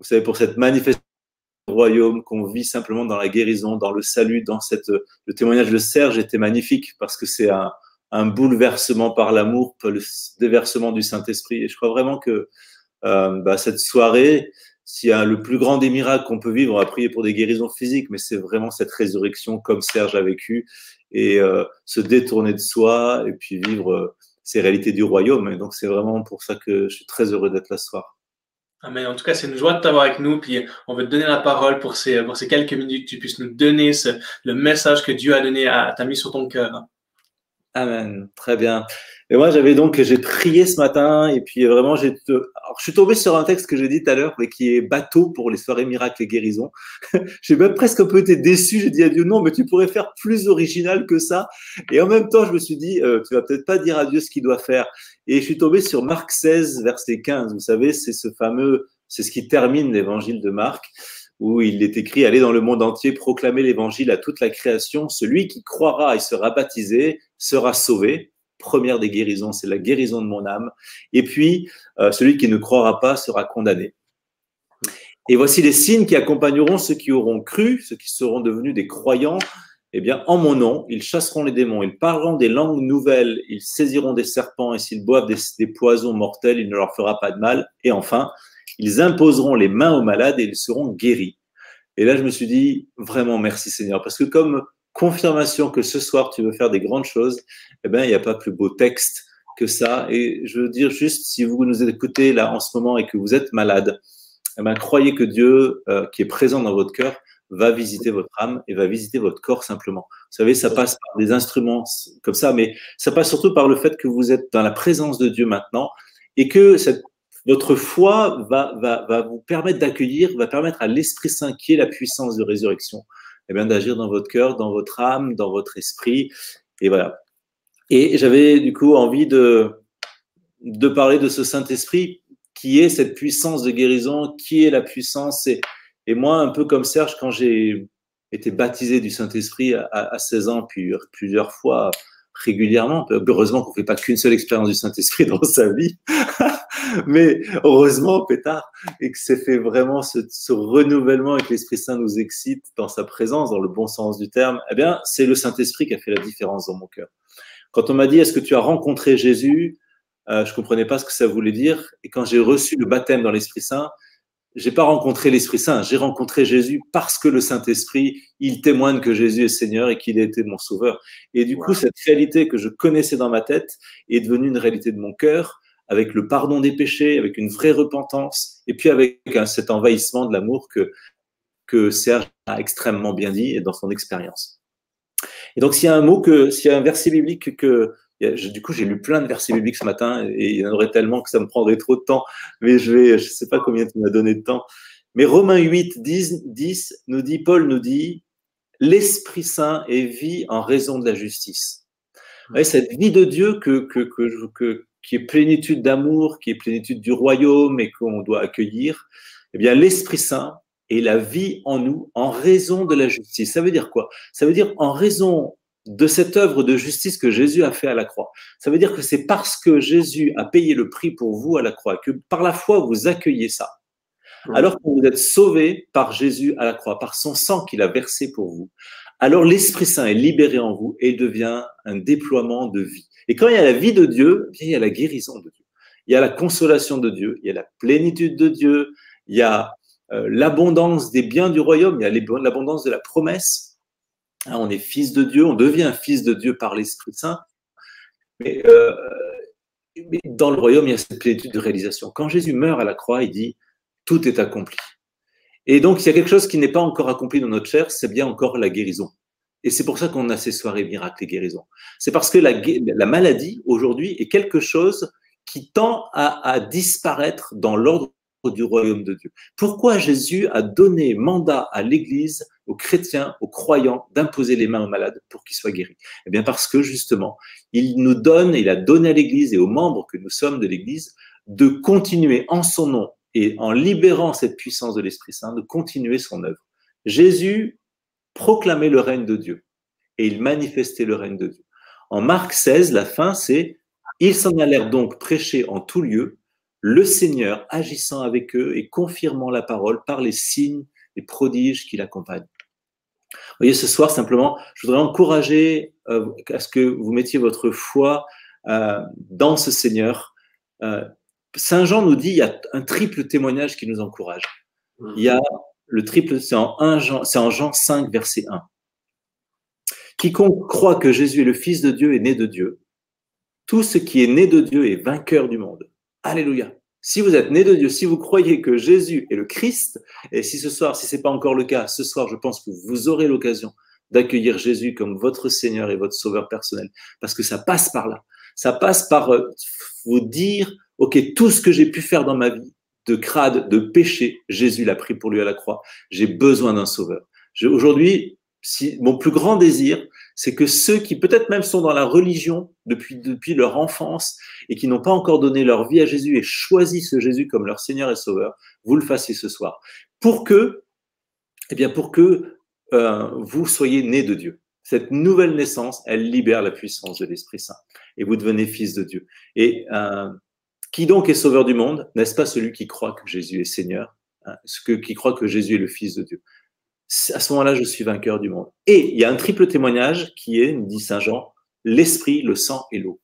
Speaker 9: cette manifestation du royaume qu'on vit simplement dans la guérison, dans le salut, le témoignage de Serge était magnifique parce que c'est un bouleversement par l'amour, le déversement du Saint-Esprit. Et je crois vraiment que cette soirée, s'il y a le plus grand des miracles qu'on peut vivre, on va prier pour des guérisons physiques, mais c'est vraiment cette résurrection comme Serge a vécu et se détourner de soi et puis vivre ces réalités du royaume. Et donc, c'est vraiment pour ça que je suis très heureux d'être là ce soir.
Speaker 2: Amen. En tout cas, c'est une joie de t'avoir avec nous. Puis, on veut te donner la parole pour ces quelques minutes. Que tu puisses nous donner le message que Dieu t'a mis sur ton cœur.
Speaker 9: Amen. Très bien. Et moi, j'ai prié ce matin et puis vraiment, je suis tombé sur un texte que j'ai dit tout à l'heure, mais qui est bateau pour les soirées miracles et guérisons. J'ai même presque un peu été déçu. J'ai dit à Dieu, non, mais tu pourrais faire plus original que ça. Et en même temps, je me suis dit, tu vas peut-être pas dire à Dieu ce qu'il doit faire. Et je suis tombé sur Marc 16, verset 15. Vous savez, c'est ce qui termine l'évangile de Marc, où il est écrit, allez dans le monde entier, proclamer l'évangile à toute la création. Celui qui croira et sera baptisé sera sauvé. Première des guérisons, c'est la guérison de mon âme. Et puis, celui qui ne croira pas sera condamné. Et voici les signes qui accompagneront ceux qui auront cru, ceux qui seront devenus des croyants. Eh bien, en mon nom, ils chasseront les démons, ils parleront des langues nouvelles, ils saisiront des serpents et s'ils boivent des poisons mortels, il ne leur fera pas de mal. Et enfin, ils imposeront les mains aux malades et ils seront guéris. Et là, je me suis dit, vraiment merci Seigneur, parce que comme confirmation que ce soir, tu veux faire des grandes choses, eh bien, il n'y a pas plus beau texte que ça. Et je veux dire juste, si vous nous écoutez là en ce moment et que vous êtes malade, eh bien, croyez que Dieu, qui est présent dans votre cœur, va visiter votre âme et va visiter votre corps simplement. Vous savez, ça passe par des instruments comme ça, mais ça passe surtout par le fait que vous êtes dans la présence de Dieu maintenant et que votre foi va vous permettre d'accueillir, va permettre à l'Esprit Saint, qui est la puissance de résurrection, eh bien, d'agir dans votre cœur, dans votre âme, dans votre esprit. Et voilà. Et j'avais du coup envie de parler de ce Saint-Esprit qui est cette puissance de guérison, qui est la puissance. Et moi, un peu comme Serge, quand j'ai été baptisé du Saint-Esprit à 16 ans, puis plusieurs fois régulièrement, heureusement qu'on ne fait pas qu'une seule expérience du Saint-Esprit dans sa vie, mais heureusement, pétard, et que c'est fait vraiment ce renouvellement et que l'Esprit Saint nous excite dans sa présence, dans le bon sens du terme, eh bien, c'est le Saint-Esprit qui a fait la différence dans mon cœur. Quand on m'a dit, est-ce que tu as rencontré Jésus? Je comprenais pas ce que ça voulait dire. Et quand j'ai reçu le baptême dans l'Esprit Saint, j'ai pas rencontré l'Esprit Saint, j'ai rencontré Jésus parce que le Saint-Esprit, il témoigne que Jésus est Seigneur et qu'il a été mon sauveur. Et du coup, cette réalité que je connaissais dans ma tête est devenue une réalité de mon cœur, avec le pardon des péchés, avec une vraie repentance, et puis avec cet envahissement de l'amour que Serge a extrêmement bien dit dans son expérience. Et donc, s'il y a un verset biblique du coup, j'ai lu plein de versets bibliques ce matin et il y en aurait tellement que ça me prendrait trop de temps, mais je sais pas combien tu m'as donné de temps. Mais Romains 8, 10 Paul nous dit, l'Esprit Saint est vie en raison de la justice. Vous voyez, cette vie de Dieu qui est plénitude d'amour, qui est plénitude du royaume et qu'on doit accueillir, eh bien, l'Esprit Saint est la vie en nous en raison de la justice. Ça veut dire quoi? Ça veut dire en raison de cette œuvre de justice que Jésus a fait à la croix. Ça veut dire que c'est parce que Jésus a payé le prix pour vous à la croix, que par la foi vous accueillez ça. Alors que vous êtes sauvés par Jésus à la croix, par son sang qu'il a versé pour vous, alors l'Esprit Saint est libéré en vous et devient un déploiement de vie. Et quand il y a la vie de Dieu, il y a la guérison de Dieu. Il y a la consolation de Dieu, il y a la plénitude de Dieu, il y a l'abondance des biens du royaume, il y a l'abondance de la promesse. On est fils de Dieu, on devient fils de Dieu par l'Esprit Saint, mais dans le royaume, il y a cette plénitude de réalisation. Quand Jésus meurt à la croix, il dit « tout est accompli ». Et donc, il y a quelque chose qui n'est pas encore accompli dans notre chair, c'est bien encore la guérison. Et c'est pour ça qu'on a ces soirées miracles et guérisons. C'est parce que la maladie, aujourd'hui, est quelque chose qui tend à disparaître dans l'ordre du royaume de Dieu. Pourquoi Jésus a donné mandat à l'Église, aux chrétiens, aux croyants, d'imposer les mains aux malades pour qu'ils soient guéris? Eh bien parce que justement, il a donné à l'Église et aux membres que nous sommes de l'Église de continuer en son nom et en libérant cette puissance de l'Esprit Saint, de continuer son œuvre. Jésus proclamait le règne de Dieu et il manifestait le règne de Dieu. En Marc 16, la fin, c'est « Ils s'en allèrent donc prêcher en tout lieu, le Seigneur agissant avec eux et confirmant la parole par les signes et prodiges qui l'accompagnent. » Vous voyez, ce soir, simplement, je voudrais encourager à ce que vous mettiez votre foi dans ce Seigneur. Saint Jean nous dit, il y a un triple témoignage qui nous encourage. Il y a le triple, c'est en Jean 5, verset 1. Quiconque croit que Jésus est le Fils de Dieu est né de Dieu. Tout ce qui est né de Dieu est vainqueur du monde. Alléluia. Si vous êtes né de Dieu, si vous croyez que Jésus est le Christ, et si ce soir, si ce n'est pas encore le cas, ce soir, je pense que vous aurez l'occasion d'accueillir Jésus comme votre Seigneur et votre Sauveur personnel, parce que ça passe par là. Ça passe par vous dire, ok, tout ce que j'ai pu faire dans ma vie, de crade, de péché, Jésus l'a pris pour lui à la croix. J'ai besoin d'un Sauveur. Aujourd'hui, mon plus grand désir, c'est que ceux qui peut-être même sont dans la religion depuis leur enfance et qui n'ont pas encore donné leur vie à Jésus et choisi ce Jésus comme leur Seigneur et Sauveur, vous le fassiez ce soir. Pour que vous soyez nés de Dieu. Cette nouvelle naissance, elle libère la puissance de l'Esprit Saint et vous devenez fils de Dieu. Et qui donc est sauveur du monde? N'est-ce pas celui qui croit que Jésus est Seigneur, qui croit que Jésus est le Fils de Dieu? À ce moment-là, je suis vainqueur du monde. Et il y a un triple témoignage qui est, dit Saint Jean, l'Esprit, le sang et l'eau.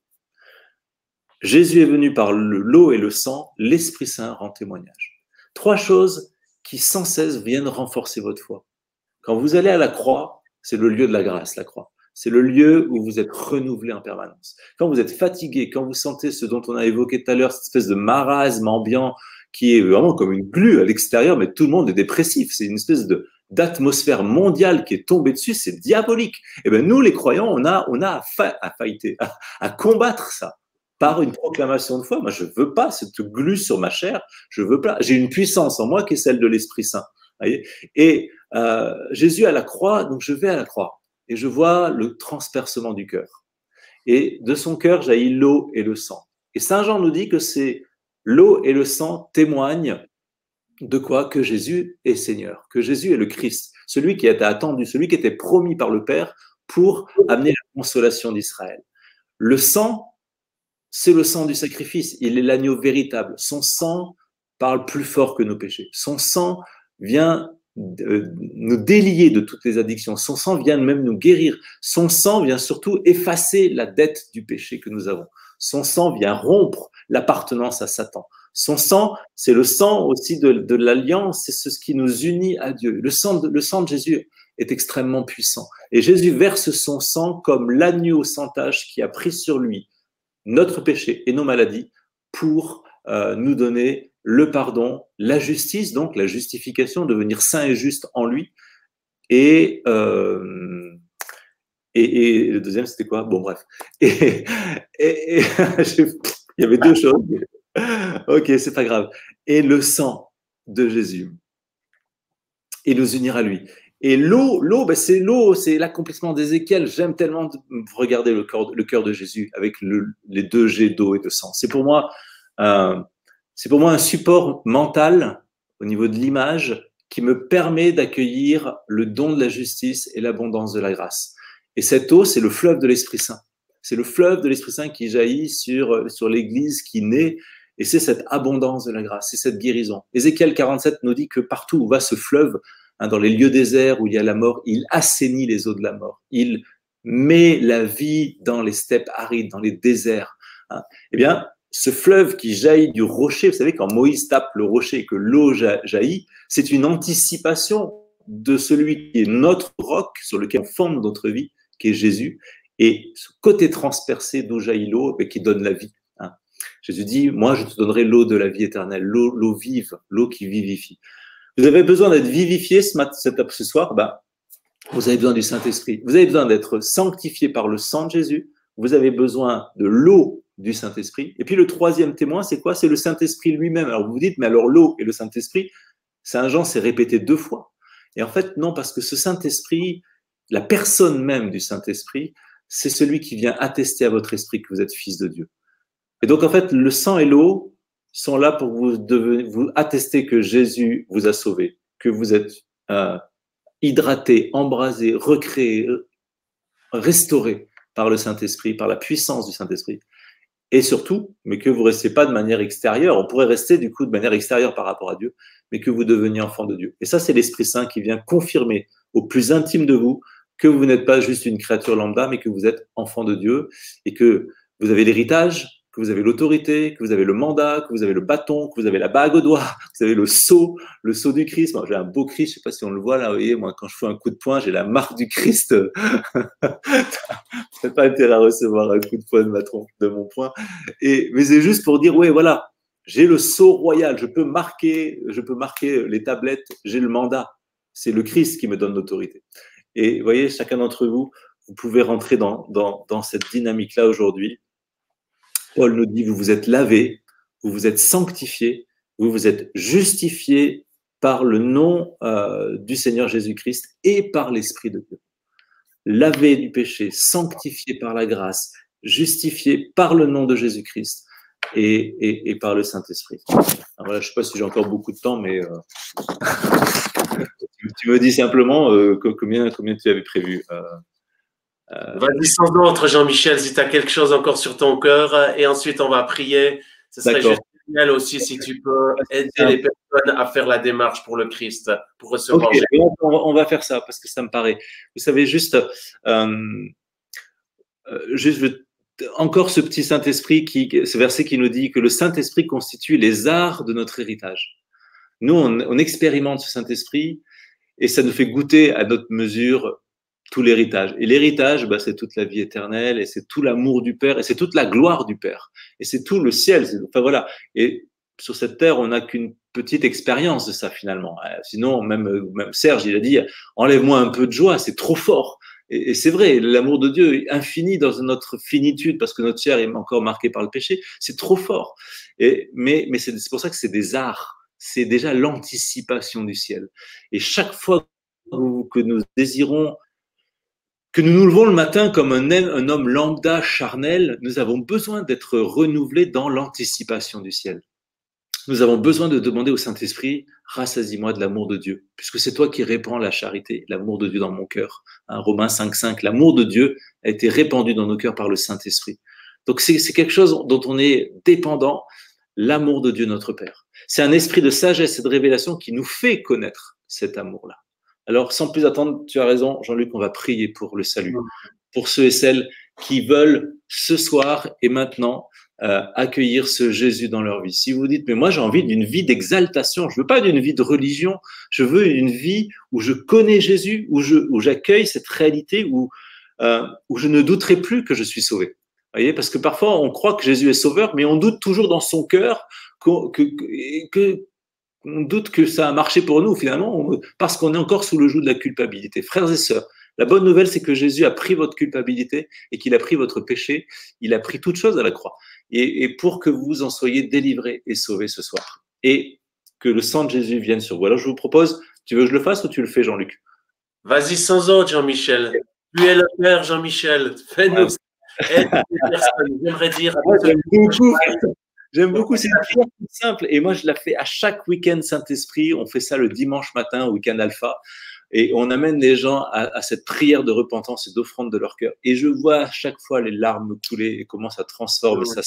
Speaker 9: Jésus est venu par l'eau et le sang, l'Esprit Saint rend témoignage. Trois choses qui sans cesse viennent renforcer votre foi. Quand vous allez à la croix, c'est le lieu de la grâce, la croix. C'est le lieu où vous êtes renouvelé en permanence. Quand vous êtes fatigué, quand vous sentez ce dont on a évoqué tout à l'heure, cette espèce de marasme ambiant qui est vraiment comme une glu à l'extérieur, mais tout le monde est dépressif. C'est une espèce d'atmosphère mondiale qui est tombée dessus, c'est diabolique. Et bien nous, les croyants, on a à combattre ça par une proclamation de foi. Moi, je veux pas cette glu sur ma chair, je veux pas. J'ai une puissance en moi qui est celle de l'Esprit Saint. Voyez, et Jésus à la croix, donc je vais à la croix et je vois le transpercement du cœur. Et de son cœur jaillit l'eau et le sang. Et Saint Jean nous dit que c'est l'eau et le sang témoignent de quoi? Que Jésus est Seigneur, que Jésus est le Christ, celui qui était attendu, celui qui était promis par le Père pour amener la consolation d'Israël. Le sang, c'est le sang du sacrifice, il est l'agneau véritable. Son sang parle plus fort que nos péchés. Son sang vient nous délier de toutes les addictions. Son sang vient même nous guérir. Son sang vient surtout effacer la dette du péché que nous avons. Son sang vient rompre l'appartenance à Satan. Son sang, c'est le sang aussi de l'alliance, c'est ce qui nous unit à Dieu. Le sang de Jésus est extrêmement puissant. Et Jésus verse son sang comme l'agneau sans tache qui a pris sur lui notre péché et nos maladies pour nous donner le pardon, la justice, donc la justification, devenir saint et juste en lui. Et le deuxième, c'était quoi? Bon, bref. Il y avait deux choses. Ok, c'est pas grave. Et le sang de Jésus. Et nous unir à lui. Et l'eau, ben c'est l'eau, c'est l'accomplissement d'Ézéchiel. J'aime tellement regarder le cœur de Jésus avec les deux jets d'eau et de sang. C'est pour moi un support mental au niveau de l'image qui me permet d'accueillir le don de la justice et l'abondance de la grâce. Et cette eau, c'est le fleuve de l'Esprit Saint. C'est le fleuve de l'Esprit Saint qui jaillit sur l'Église, qui naît, et c'est cette abondance de la grâce, c'est cette guérison. Ézéchiel 47 nous dit que partout où va ce fleuve, dans les lieux déserts où il y a la mort, il assainit les eaux de la mort. Il met la vie dans les steppes arides, dans les déserts. Eh bien, ce fleuve qui jaillit du rocher, vous savez, quand Moïse tape le rocher et que l'eau jaillit, c'est une anticipation de celui qui est notre roc, sur lequel on fonde notre vie, qui est Jésus, et ce côté transpercé d'où jaillit l'eau, qui donne la vie. Jésus dit, moi je te donnerai l'eau de la vie éternelle, l'eau vive, l'eau qui vivifie. Vous avez besoin d'être vivifié ce soir, vous avez besoin du Saint-Esprit. Vous avez besoin d'être sanctifié par le sang de Jésus. Vous avez besoin de l'eau du Saint-Esprit. Et puis le troisième témoin, c'est quoi? C'est le Saint-Esprit lui-même. Alors vous vous dites, mais alors l'eau et le Saint-Esprit, Saint Jean s'est répété 2 fois. Et en fait, non, parce que ce Saint-Esprit, la personne même du Saint-Esprit, c'est celui qui vient attester à votre esprit que vous êtes fils de Dieu. Et donc, en fait, le sang et l'eau sont là pour vous attester que Jésus vous a sauvé, que vous êtes hydraté, embrasé, recréé, restauré par le Saint-Esprit, par la puissance du Saint-Esprit. Et surtout, mais que vous ne restez pas de manière extérieure, on pourrait rester du coup de manière extérieure par rapport à Dieu, mais que vous deveniez enfant de Dieu. Et ça, c'est l'Esprit Saint qui vient confirmer au plus intime de vous que vous n'êtes pas juste une créature lambda, mais que vous êtes enfant de Dieu et que vous avez l'héritage, que vous avez l'autorité, que vous avez le mandat, que vous avez le bâton, que vous avez la bague au doigt, que vous avez le sceau du Christ. Moi, j'ai un beau Christ, je ne sais pas si on le voit là, vous voyez, moi, quand je fais un coup de poing, j'ai la marque du Christ. Je n'ai pas intérêt à recevoir un coup de poing de mon poing. Mais c'est juste pour dire, oui, voilà, j'ai le sceau royal, je peux marquer les tablettes, j'ai le mandat. C'est le Christ qui me donne l'autorité. Et vous voyez, chacun d'entre vous, vous pouvez rentrer dans cette dynamique-là aujourd'hui. Paul nous dit, vous vous êtes lavés, vous vous êtes sanctifiés, vous vous êtes justifiés par le nom du Seigneur Jésus-Christ et par l'Esprit de Dieu. Lavés du péché, sanctifiés par la grâce, justifiés par le nom de Jésus-Christ et par le Saint-Esprit. Voilà, je ne sais pas si j'ai encore beaucoup de temps, mais tu me dis simplement combien tu avais prévu.
Speaker 1: Vas-y sans d'autres, Jean-Michel, si tu as quelque chose encore sur ton cœur, et ensuite on va prier. Ce serait juste génial aussi si tu peux aider les personnes à faire la démarche pour le Christ, pour recevoir.
Speaker 9: Okay, on va faire ça parce que ça me paraît. Vous savez, juste encore ce petit Saint-Esprit, ce verset qui nous dit que le Saint-Esprit constitue les arts de notre héritage. Nous, on expérimente ce Saint-Esprit et ça nous fait goûter à notre mesure tout l'héritage. Et l'héritage, c'est toute la vie éternelle, et c'est tout l'amour du Père, et c'est toute la gloire du Père, et c'est tout le ciel. Enfin voilà. Et sur cette terre, on n'a qu'une petite expérience de ça finalement. Sinon, même Serge, il a dit, enlève-moi un peu de joie, c'est trop fort. Et c'est vrai, l'amour de Dieu est infini dans notre finitude, parce que notre chair est encore marquée par le péché, c'est trop fort. Mais c'est pour ça que c'est des arts, c'est déjà l'anticipation du ciel. Et chaque fois que nous désirons, que nous nous levons le matin comme un homme lambda charnel, nous avons besoin d'être renouvelés dans l'anticipation du ciel. Nous avons besoin de demander au Saint-Esprit, rassasie-moi de l'amour de Dieu, puisque c'est toi qui répands la charité, l'amour de Dieu dans mon cœur. Romains 5,5, l'amour de Dieu a été répandu dans nos cœurs par le Saint-Esprit. Donc c'est quelque chose dont on est dépendant, l'amour de Dieu notre Père. C'est un esprit de sagesse et de révélation qui nous fait connaître cet amour-là. Alors sans plus attendre, tu as raison Jean-Luc, on va prier pour le salut, pour ceux et celles qui veulent ce soir et maintenant accueillir ce Jésus dans leur vie. Si vous dites, mais moi j'ai envie d'une vie d'exaltation, je veux pas d'une vie de religion, je veux une vie où je connais Jésus, où j'accueille cette réalité, où je ne douterai plus que je suis sauvé. Vous voyez, parce que parfois on croit que Jésus est sauveur, mais on doute toujours dans son cœur on doute que ça a marché pour nous finalement, parce qu'on est encore sous le joug de la culpabilité. Frères et sœurs, la bonne nouvelle, c'est que Jésus a pris votre culpabilité et qu'il a pris votre péché. Il a pris toute chose à la croix. Et pour que vous en soyez délivrés et sauvés ce soir. Et que le sang de Jésus vienne sur vous. Alors je vous propose, tu veux que je le fasse ou tu le fais, Jean-Luc?
Speaker 1: Vas-y sans autre, Jean-Michel. Tu es le Père, Jean-Michel. Fais-nous aide ces personnes. J'aimerais dire.
Speaker 9: J'aime beaucoup, c'est une prière toute simple. Et moi, je la fais à chaque week-end Saint-Esprit. On fait ça le dimanche matin, au week-end Alpha. Et on amène les gens à cette prière de repentance et d'offrande de leur cœur. Et je vois à chaque fois les larmes couler et comment ça transforme, ça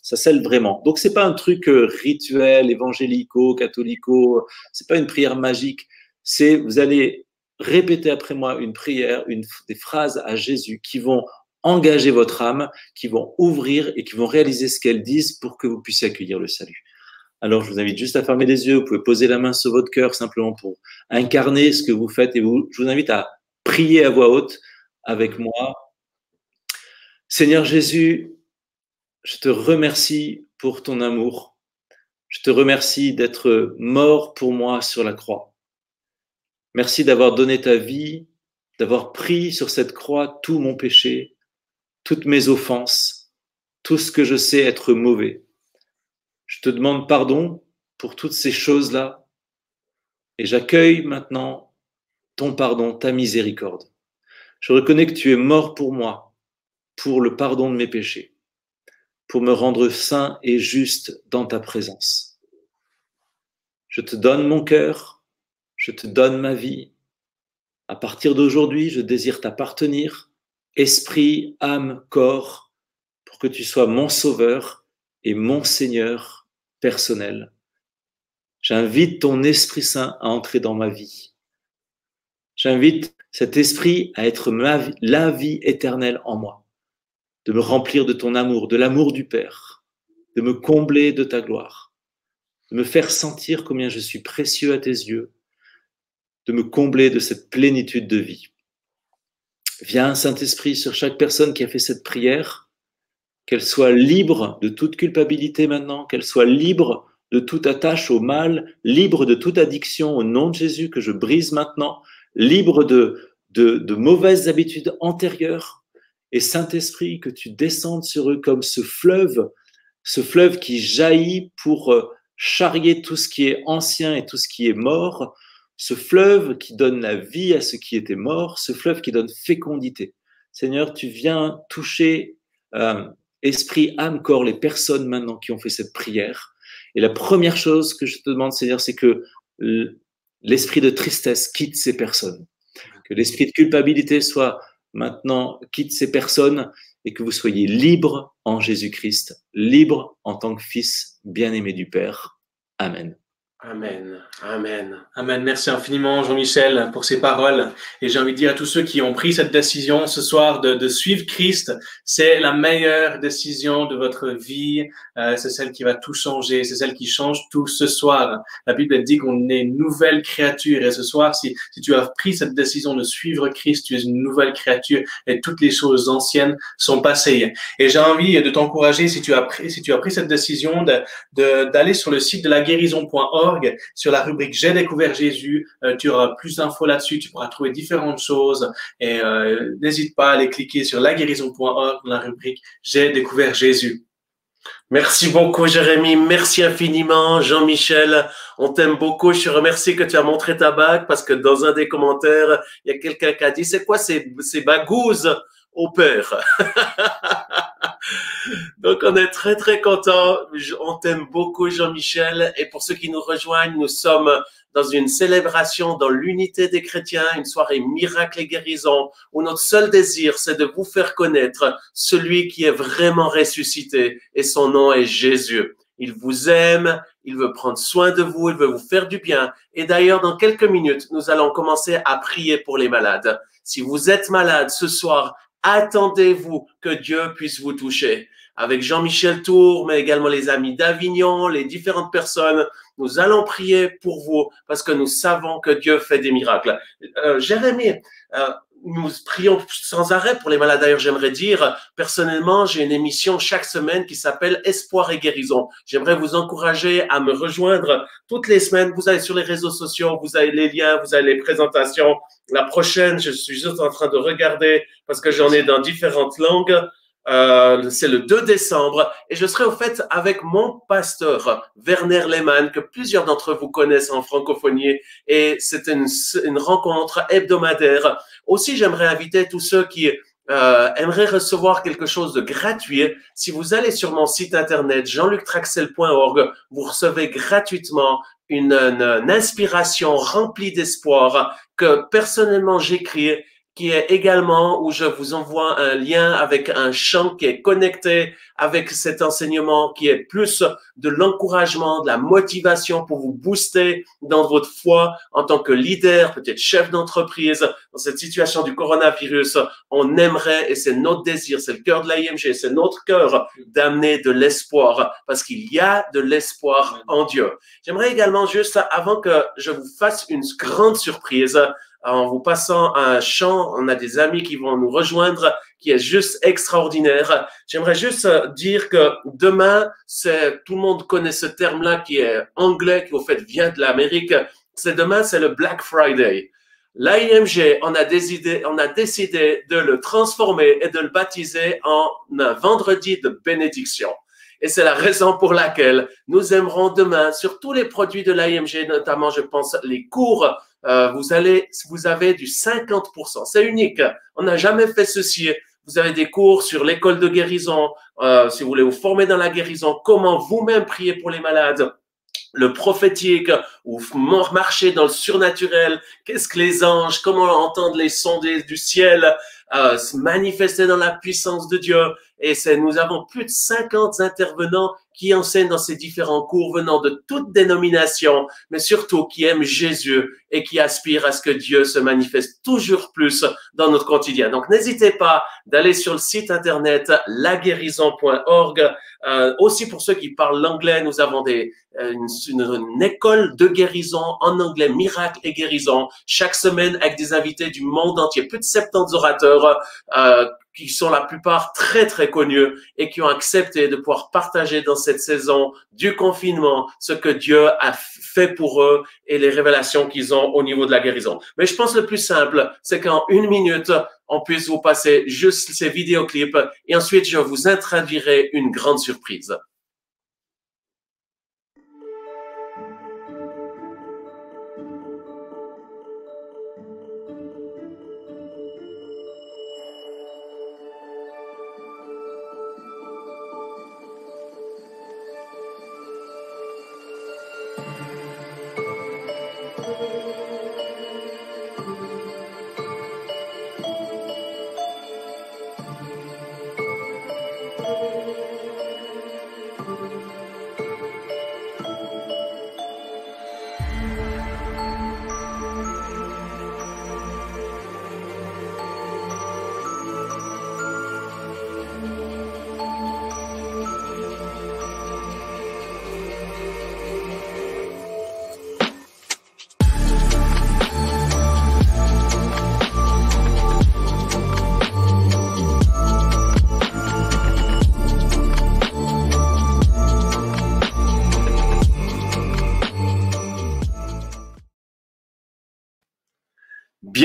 Speaker 9: scelle vraiment. Donc, c'est pas un truc rituel, évangélico, catholico. C'est pas une prière magique. C'est, vous allez répéter après moi une prière, des phrases à Jésus qui vont engager votre âme, qui vont ouvrir et qui vont réaliser ce qu'elles disent pour que vous puissiez accueillir le salut. Alors, je vous invite juste à fermer les yeux. Vous pouvez poser la main sur votre cœur simplement pour incarner ce que vous faites. Et je vous invite à prier à voix haute avec moi. Seigneur Jésus, je te remercie pour ton amour. Je te remercie d'être mort pour moi sur la croix. Merci d'avoir donné ta vie, d'avoir pris sur cette croix tout mon péché, toutes mes offenses, tout ce que je sais être mauvais. Je te demande pardon pour toutes ces choses-là et j'accueille maintenant ton pardon, ta miséricorde. Je reconnais que tu es mort pour moi, pour le pardon de mes péchés, pour me rendre saint et juste dans ta présence. Je te donne mon cœur, je te donne ma vie. À partir d'aujourd'hui, je désire t'appartenir, esprit, âme, corps, pour que tu sois mon sauveur et mon Seigneur personnel. J'invite ton Esprit Saint à entrer dans ma vie. J'invite cet esprit à être la vie éternelle en moi, de me remplir de ton amour, de l'amour du Père, de me combler de ta gloire, de me faire sentir combien je suis précieux à tes yeux, de me combler de cette plénitude de vie. Viens, Saint-Esprit, sur chaque personne qui a fait cette prière, qu'elle soit libre de toute culpabilité maintenant, qu'elle soit libre de toute attache au mal, libre de toute addiction au nom de Jésus que je brise maintenant, libre de mauvaises habitudes antérieures. Et Saint-Esprit, que tu descendes sur eux comme ce fleuve qui jaillit pour charrier tout ce qui est ancien et tout ce qui est mort, ce fleuve qui donne la vie à ce qui était mort, ce fleuve qui donne fécondité. Seigneur, tu viens toucher esprit, âme, corps, les personnes maintenant qui ont fait cette prière. Et la première chose que je te demande, Seigneur, c'est que l'esprit de tristesse quitte ces personnes. Que l'esprit de culpabilité soit maintenant, quitte ces personnes et que vous soyez libres en Jésus-Christ, libres en tant que fils bien-aimé du Père. Amen.
Speaker 1: Amen. Amen.
Speaker 2: Amen. Merci infiniment, Jean-Michel, pour ces paroles. Et j'ai envie de dire à tous ceux qui ont pris cette décision ce soir de suivre Christ, c'est la meilleure décision de votre vie. C'est celle qui va tout changer. C'est celle qui change tout ce soir. La Bible dit qu'on est une nouvelle créature. Et ce soir, si tu as pris cette décision de suivre Christ, tu es une nouvelle créature et toutes les choses anciennes sont passées. Et j'ai envie de t'encourager, si tu as pris cette décision d'aller sur le site de laguérison.org, sur la rubrique J'ai découvert Jésus, tu auras plus d'infos là-dessus, tu pourras trouver différentes choses et n'hésite pas à aller cliquer sur laguérison.org dans la rubrique J'ai découvert Jésus.
Speaker 1: Merci beaucoup, Jérémy. Merci infiniment, Jean-Michel. On t'aime beaucoup. Je te remercie que tu as montré ta bague parce que dans un des commentaires, il y a quelqu'un qui a dit, c'est quoi ces bagouses au père? Donc, on est très, très contents. On t'aime beaucoup, Jean-Michel. Et pour ceux qui nous rejoignent, nous sommes dans une célébration dans l'unité des chrétiens, une soirée miracle et guérison, où notre seul désir, c'est de vous faire connaître celui qui est vraiment ressuscité. Et son nom est Jésus. Il vous aime, il veut prendre soin de vous, il veut vous faire du bien. Et d'ailleurs, dans quelques minutes, nous allons commencer à prier pour les malades. Si vous êtes malade ce soir, attendez-vous que Dieu puisse vous toucher. Avec Jean-Michel Tour, mais également les amis d'Avignon, les différentes personnes, nous allons prier pour vous parce que nous savons que Dieu fait des miracles. Jérémy, nous prions sans arrêt pour les malades. D'ailleurs, j'aimerais dire, personnellement, j'ai une émission chaque semaine qui s'appelle Espoir et guérison. J'aimerais vous encourager à me rejoindre toutes les semaines. Vous allez sur les réseaux sociaux, vous avez les liens, vous avez les présentations. La prochaine, je suis juste en train de regarder parce que j'en ai dans différentes langues. C'est le 2 décembre et je serai au fait avec mon pasteur Werner Lehmann que plusieurs d'entre vous connaissent en francophonie et c'est une rencontre hebdomadaire. Aussi, j'aimerais inviter tous ceux qui aimeraient recevoir quelque chose de gratuit. Si vous allez sur mon site internet jeanluctraxel.org, vous recevez gratuitement une inspiration remplie d'espoir que personnellement j'écris, qui est également où je vous envoie un lien avec un chant qui est connecté avec cet enseignement qui est plus de l'encouragement, de la motivation pour vous booster dans votre foi en tant que leader, peut-être chef d'entreprise. Dans cette situation du coronavirus, on aimerait, et c'est notre désir, c'est le cœur de l'AIMG, c'est notre cœur d'amener de l'espoir parce qu'il y a de l'espoir en Dieu. J'aimerais également juste, avant que je vous fasse une grande surprise, en vous passant un chant, on a des amis qui vont nous rejoindre, qui est juste extraordinaire. J'aimerais juste dire que demain, tout le monde connaît ce terme-là qui est anglais, qui au fait vient de l'Amérique. Demain, c'est le Black Friday. L'AIMG, on a décidé de le transformer et de le baptiser en un vendredi de bénédiction. Et c'est la raison pour laquelle nous aimerons demain, sur tous les produits de l'AIMG, notamment, je pense, les cours, vous avez du 50%. C'est unique. On n'a jamais fait ceci. Vous avez des cours sur l'école de guérison, si vous voulez vous former dans la guérison, comment vous-même prier pour les malades, le prophétique, ou marcher dans le surnaturel, qu'est-ce que les anges, comment entendre les sons du ciel, se manifester dans la puissance de Dieu. Et nous avons plus de 50 intervenants qui enseignent dans ces différents cours venant de toutes dénominations, mais surtout qui aiment Jésus et qui aspirent à ce que Dieu se manifeste toujours plus dans notre quotidien. Donc, n'hésitez pas d'aller sur le site internet laguérison.org. Aussi, pour ceux qui parlent l'anglais, nous avons une école de guérison en anglais, miracle et guérison, chaque semaine avec des invités du monde entier, plus de 70 orateurs qui sont la plupart très, très connus et qui ont accepté de pouvoir partager dans cette saison du confinement ce que Dieu a fait pour eux et les révélations qu'ils ont au niveau de la guérison. Mais je pense le plus simple, c'est qu'en 1 minute, on puisse vous passer juste ces vidéoclips et ensuite je vous introduirai une grande surprise.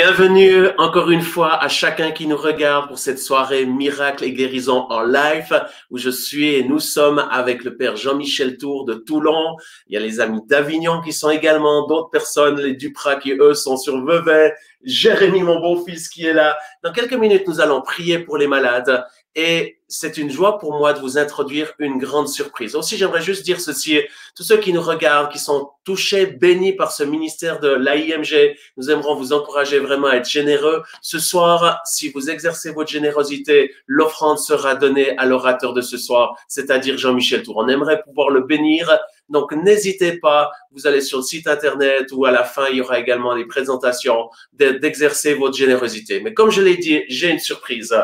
Speaker 1: Bienvenue encore une fois à chacun qui nous regarde pour cette soirée Miracle et Guérison en live où je suis et nous sommes avec le Père Jean-Michel Tour de Toulon. Il y a les amis d'Avignon qui sont également, d'autres personnes, les Duprat qui eux sont sur Vevey, Jérémy mon beau-fils qui est là. Dans quelques minutes, nous allons prier pour les malades et c'est une joie pour moi de vous introduire une grande surprise. Aussi, j'aimerais juste dire ceci, tous ceux qui nous regardent, qui sont touchés, bénis par ce ministère de l'AIMG, nous aimerons vous encourager vraiment à être généreux. Ce soir, si vous exercez votre générosité, l'offrande sera donnée à l'orateur de ce soir, c'est-à-dire Jean-Michel Tour. On aimerait pouvoir le bénir. Donc, n'hésitez pas, vous allez sur le site internet où à la fin, il y aura également des présentations d'exercer votre générosité. Mais comme je l'ai dit, j'ai une surprise.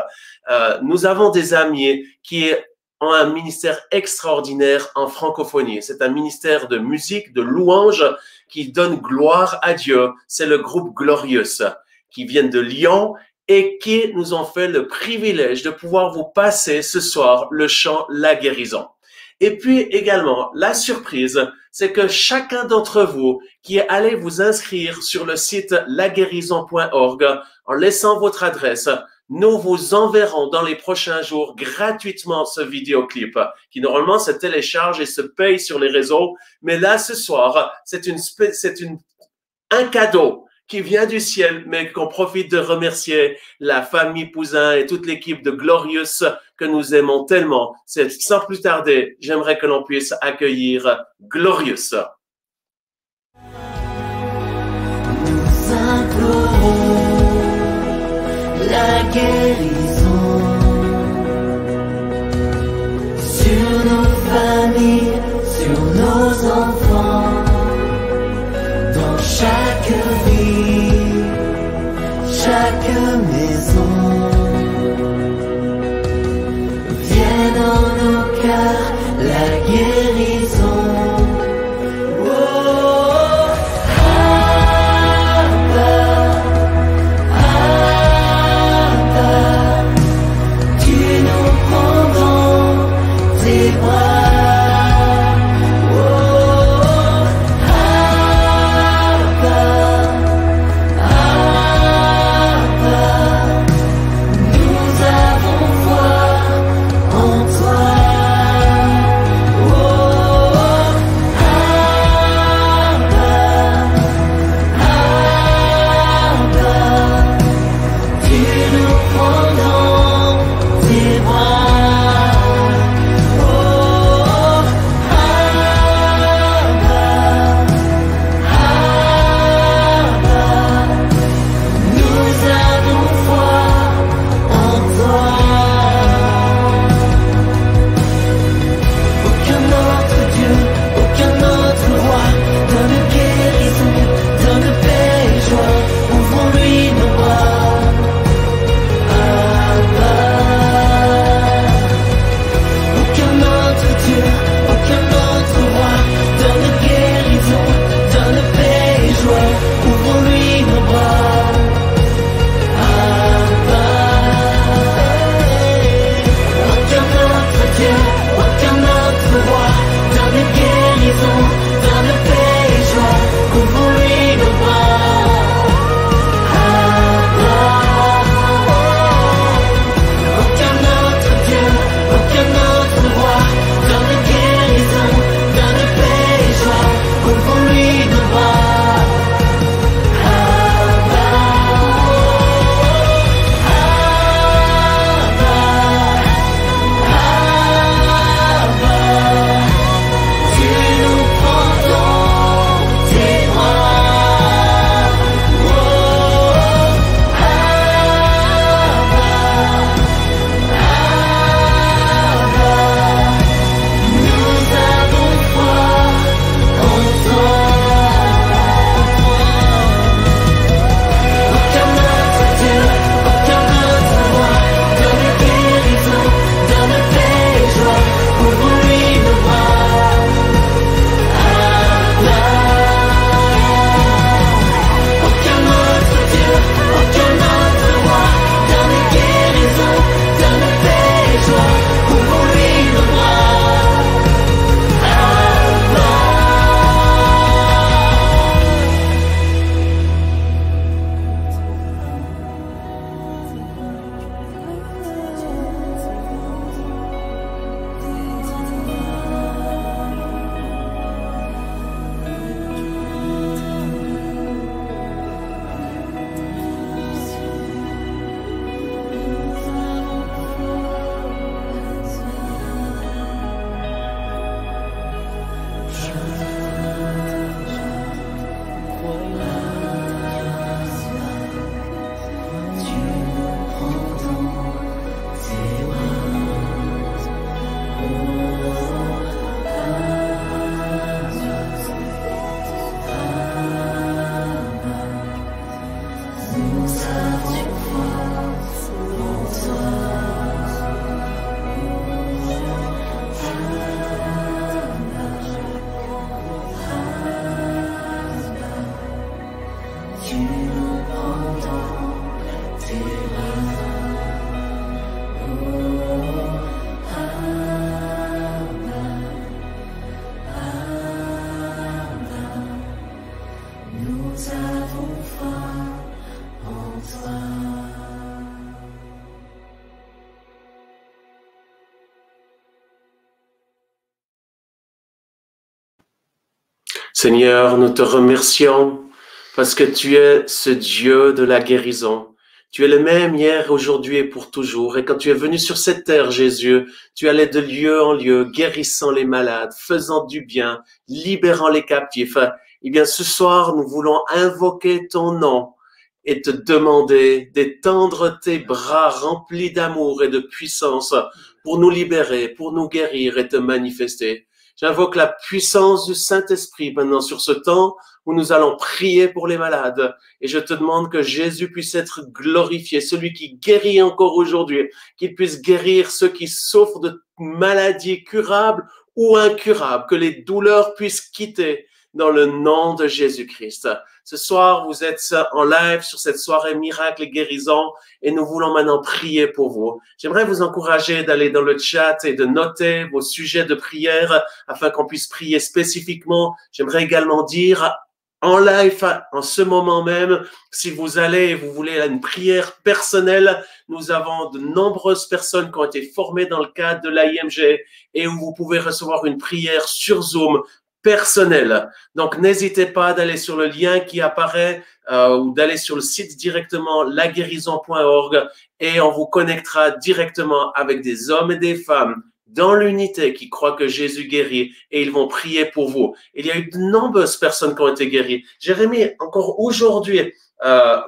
Speaker 1: Nous avons des amis qui ont un ministère extraordinaire en francophonie. C'est un ministère de musique, de louange qui donne gloire à Dieu. C'est le groupe Glorious qui vient de Lyon et qui nous ont fait le privilège de pouvoir vous passer ce soir le chant La Guérison. Et puis également, la surprise, c'est que chacun d'entre vous qui est allé vous inscrire sur le site laguérison.org en laissant votre adresse, nous vous enverrons dans les prochains jours gratuitement ce vidéoclip qui normalement se télécharge et se paye sur les réseaux. Mais là, ce soir, c'est un cadeau qui vient du ciel, mais qu'on profite de remercier la famille Pouzin et toute l'équipe de Glorious que nous aimons tellement. C'est sans plus tarder, j'aimerais que l'on puisse accueillir Glorious.
Speaker 3: Nous implorons la guérison sur nos familles, sur nos enfants, dans chaque vie, chaque maison. Viens dans nos cœurs la guérison. Nous avons foi en toi.
Speaker 1: Seigneur, nous te remercions parce que tu es ce Dieu de la guérison. Tu es le même hier, aujourd'hui et pour toujours. Et quand tu es venu sur cette terre, Jésus, tu allais de lieu en lieu, guérissant les malades, faisant du bien, libérant les captifs. Eh bien, ce soir, nous voulons invoquer ton nom et te demander d'étendre tes bras remplis d'amour et de puissance pour nous libérer, pour nous guérir et te manifester. J'invoque la puissance du Saint-Esprit maintenant sur ce temps où nous allons prier pour les malades. Et je te demande que Jésus puisse être glorifié, celui qui guérit encore aujourd'hui, qu'il puisse guérir ceux qui souffrent de maladies curables ou incurables, que les douleurs puissent quitter dans le nom de Jésus-Christ. Ce soir, vous êtes en live sur cette soirée miracle et guérison et nous voulons maintenant prier pour vous. J'aimerais vous encourager d'aller dans le chat et de noter vos sujets de prière afin qu'on puisse prier spécifiquement. J'aimerais également dire en live, en ce moment même, si vous allez et vous voulez une prière personnelle, nous avons de nombreuses personnes qui ont été formées dans le cadre de l'AIMG et où vous pouvez recevoir une prière sur Zoom personnelle. Donc, n'hésitez pas d'aller sur le lien qui apparaît ou d'aller sur le site directement laguérison.org et on vous connectera directement avec des hommes et des femmes dans l'unité qui croient que Jésus guérit et ils vont prier pour vous. Il y a eu de nombreuses personnes qui ont été guéries. Jérémie, encore aujourd'hui,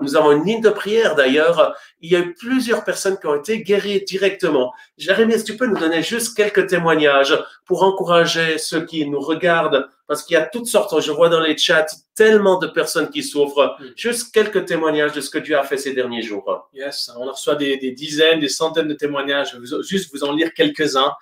Speaker 1: nous avons une ligne de prière d'ailleurs. Il y a eu plusieurs personnes qui ont été guéries directement. Jérémie, est-ce que tu peux nous donner juste quelques témoignages pour encourager ceux qui nous regardent? Parce qu'il y a toutes sortes, je vois dans les chats tellement de personnes qui souffrent. Juste quelques témoignages de ce que Dieu a fait ces derniers jours.
Speaker 2: Yes, on reçoit des dizaines, des centaines de témoignages. Je vais juste vous en lire quelques-uns.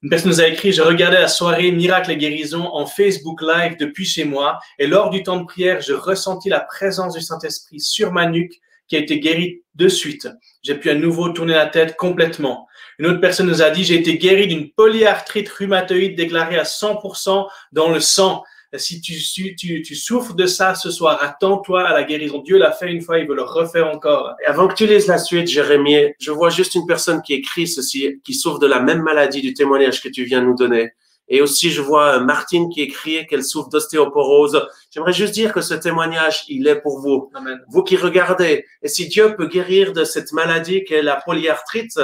Speaker 2: Une personne nous a écrit « Je regardais la soirée Miracle et Guérison en Facebook Live depuis chez moi et lors du temps de prière, je ressentis la présence du Saint-Esprit sur ma nuque qui a été guérie de suite. J'ai pu à nouveau tourner la tête complètement. » Une autre personne nous a dit « J'ai été guéri d'une polyarthrite rhumatoïde déclarée à 100% dans le sang. » Si tu souffres de ça ce soir, attends-toi à la guérison. Dieu l'a fait une fois, il veut le refaire encore.
Speaker 1: Et avant que tu lises la suite, Jérémie, je vois juste une personne qui écrit ceci, qui souffre de la même maladie du témoignage que tu viens de nous donner. Et aussi, je vois Martine qui écrit qu'elle souffre d'ostéoporose. J'aimerais juste dire que ce témoignage, il est pour vous.
Speaker 2: Amen.
Speaker 1: Vous qui regardez. Et si Dieu peut guérir de cette maladie qu'est la polyarthrite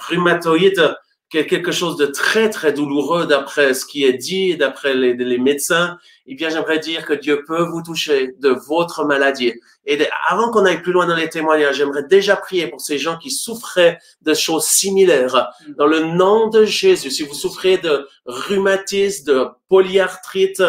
Speaker 1: rhumatoïde, qui est quelque chose de très, très douloureux d'après ce qui est dit, d'après les médecins, eh bien, j'aimerais dire que Dieu peut vous toucher de votre maladie. Et avant qu'on aille plus loin dans les témoignages, j'aimerais déjà prier pour ces gens qui souffraient de choses similaires. Dans le nom de Jésus, si vous souffrez de rhumatisme, de polyarthrite,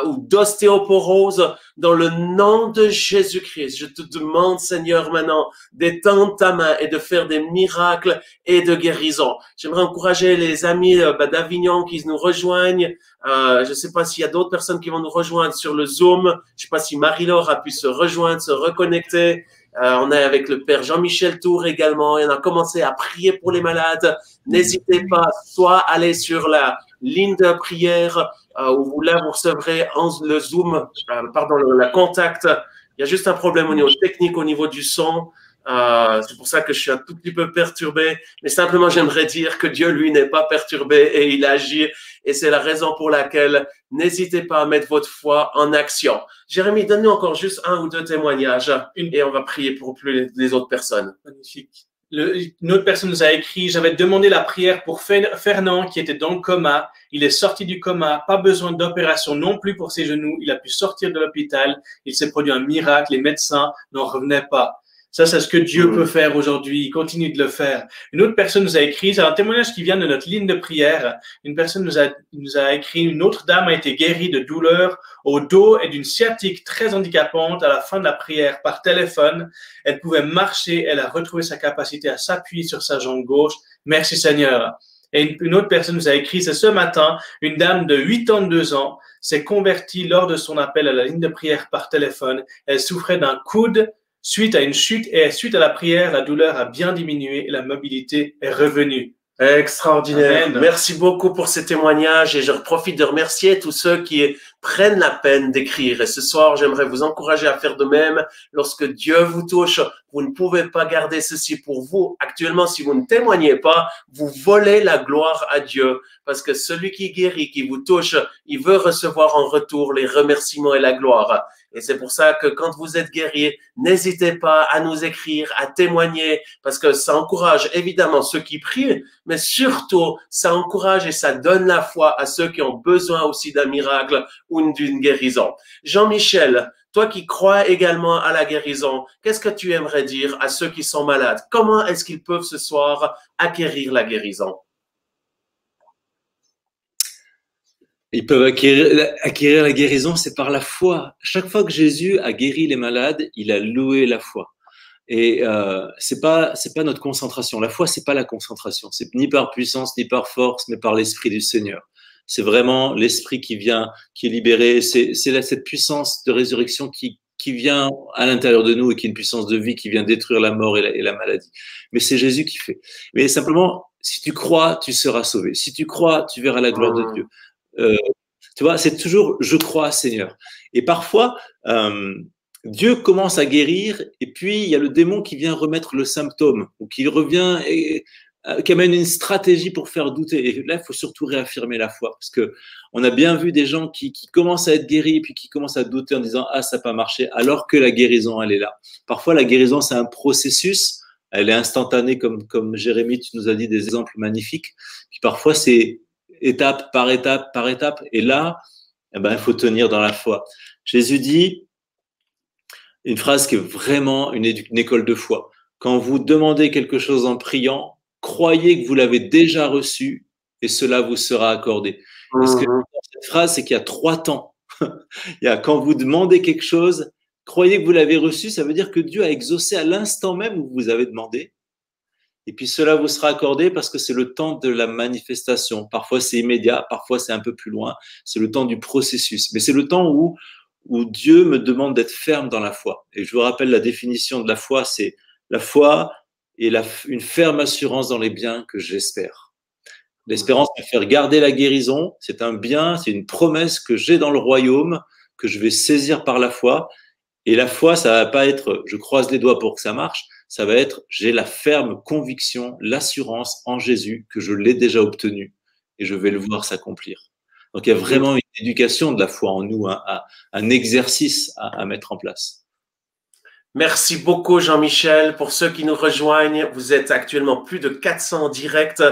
Speaker 1: ou d'ostéoporose, dans le nom de Jésus-Christ, je te demande, Seigneur, maintenant, d'étendre ta main et de faire des miracles et de guérison. J'aimerais encourager les amis d'Avignon qui nous rejoignent. Je ne sais pas s'il y a d'autres personnes qui vont nous rejoindre sur le Zoom. Je ne sais pas si Marie-Laure a pu se rejoindre, se reconnecter. On est avec le Père Jean-Michel Tour également et on a commencé à prier pour les malades. N'hésitez pas, soit à aller sur la ligne de prière où là vous recevrez le Zoom, le contact. Il y a juste un problème au niveau technique, au niveau du son. C'est pour ça que je suis un tout petit peu perturbé. Mais simplement, j'aimerais dire que Dieu, lui, n'est pas perturbé et il agit. Et c'est la raison pour laquelle n'hésitez pas à mettre votre foi en action. Jérémie, donne-nous encore juste un ou deux témoignages et on va prier pour les autres personnes.
Speaker 2: Magnifique. Une autre personne nous a écrit « J'avais demandé la prière pour Fernand qui était dans le coma. Il est sorti du coma, pas besoin d'opération non plus pour ses genoux. Il a pu sortir de l'hôpital. Il s'est produit un miracle. Les médecins n'en revenaient pas. » Ça, c'est ce que Dieu peut faire aujourd'hui. Il continue de le faire. Une autre personne nous a écrit, c'est un témoignage qui vient de notre ligne de prière. Une personne nous a écrit, une autre dame a été guérie de douleurs au dos et d'une sciatique très handicapante à la fin de la prière par téléphone. Elle pouvait marcher, elle a retrouvé sa capacité à s'appuyer sur sa jambe gauche. Merci Seigneur. Et une autre personne nous a écrit, c'est ce matin, une dame de 82 ans s'est convertie lors de son appel à la ligne de prière par téléphone. Elle souffrait d'un coude suite à une chute et suite à la prière, la douleur a bien diminué et la mobilité est revenue.
Speaker 1: Extraordinaire.
Speaker 2: Amen.
Speaker 1: Merci beaucoup pour ces témoignages et je profite de remercier tous ceux qui prennent la peine d'écrire. Et ce soir, j'aimerais vous encourager à faire de même. Lorsque Dieu vous touche, vous ne pouvez pas garder ceci pour vous. Actuellement, si vous ne témoignez pas, vous volez la gloire à Dieu parce que celui qui guérit, qui vous touche, il veut recevoir en retour les remerciements et la gloire. Et c'est pour ça que quand vous êtes guéri, n'hésitez pas à nous écrire, à témoigner, parce que ça encourage évidemment ceux qui prient, mais surtout, ça encourage et ça donne la foi à ceux qui ont besoin aussi d'un miracle ou d'une guérison. Jean-Michel, toi qui crois également à la guérison, qu'est-ce que tu aimerais dire à ceux qui sont malades? Comment est-ce qu'ils peuvent ce soir acquérir la guérison?
Speaker 9: Ils peuvent acquérir la guérison, c'est par la foi. Chaque fois que Jésus a guéri les malades, il a loué la foi. Et c'est pas notre concentration. La foi, c'est pas la concentration. C'est ni par puissance ni par force, mais par l'esprit du Seigneur. C'est vraiment l'esprit qui vient, qui est libéré. C'est cette puissance de résurrection qui vient à l'intérieur de nous et qui est une puissance de vie qui vient détruire la mort et la maladie. Mais c'est Jésus qui fait. Mais simplement, si tu crois, tu seras sauvé. Si tu crois, tu verras la gloire de Dieu. Tu vois, c'est toujours je crois, Seigneur. Et parfois, Dieu commence à guérir et puis il y a le démon qui vient remettre le symptôme ou qui revient et qui amène une stratégie pour faire douter. Et là, il faut surtout réaffirmer la foi parce que on a bien vu des gens qui commencent à être guéris et puis qui commencent à douter en disant ah ça n'a pas marché alors que la guérison elle est là. Parfois la guérison c'est un processus, elle est instantanée comme Jérémie tu nous as dit des exemples magnifiques. Puis parfois c'est étape par étape par étape. Et là, eh ben, il faut tenir dans la foi. Jésus dit une phrase qui est vraiment une école de foi. Quand vous demandez quelque chose en priant, croyez que vous l'avez déjà reçu et cela vous sera accordé. Et ce que cette phrase, c'est qu'il y a 3 temps. Il y a quand vous demandez quelque chose, croyez que vous l'avez reçu, ça veut dire que Dieu a exaucé à l'instant même où vous avez demandé. Et puis cela vous sera accordé parce que c'est le temps de la manifestation. Parfois c'est immédiat, parfois c'est un peu plus loin. C'est le temps du processus. Mais c'est le temps où Dieu me demande d'être ferme dans la foi. Et je vous rappelle la définition de la foi, c'est la foi est une ferme assurance dans les biens que j'espère. L'espérance me faire garder la guérison, c'est un bien, c'est une promesse que j'ai dans le royaume, que je vais saisir par la foi. Et la foi, ça va pas être je croise les doigts pour que ça marche. Ça va être, j'ai la ferme conviction, l'assurance en Jésus que je l'ai déjà obtenu et je vais le voir s'accomplir. Donc, il y a vraiment une éducation de la foi en nous, un exercice à mettre en place.
Speaker 1: Merci beaucoup, Jean-Michel. Pour ceux qui nous rejoignent, vous êtes actuellement plus de 400 en direct.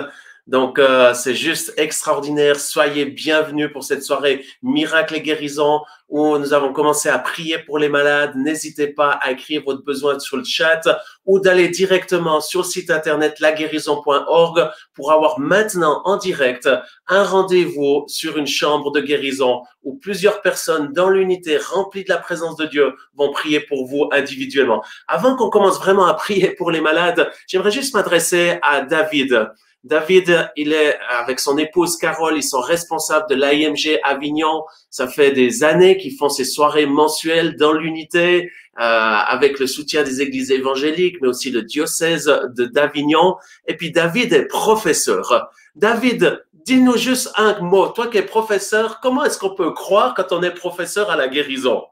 Speaker 1: Donc, c'est juste extraordinaire. Soyez bienvenus pour cette soirée Miracle et Guérison où nous avons commencé à prier pour les malades. N'hésitez pas à écrire votre besoin sur le chat ou d'aller directement sur le site internet laguérison.org pour avoir maintenant en direct un rendez-vous sur une chambre de guérison où plusieurs personnes dans l'unité remplie de la présence de Dieu vont prier pour vous individuellement. Avant qu'on commence vraiment à prier pour les malades, j'aimerais juste m'adresser à David. David, il est avec son épouse Carole, ils sont responsables de l'AIMG Avignon. Ça fait des années qu'ils font ces soirées mensuelles dans l'unité, avec le soutien des églises évangéliques, mais aussi le diocèse d'Avignon. Et puis David est professeur. David, dis-nous juste un mot. Toi qui es professeur, comment est-ce qu'on peut croire quand on est professeur à la guérison?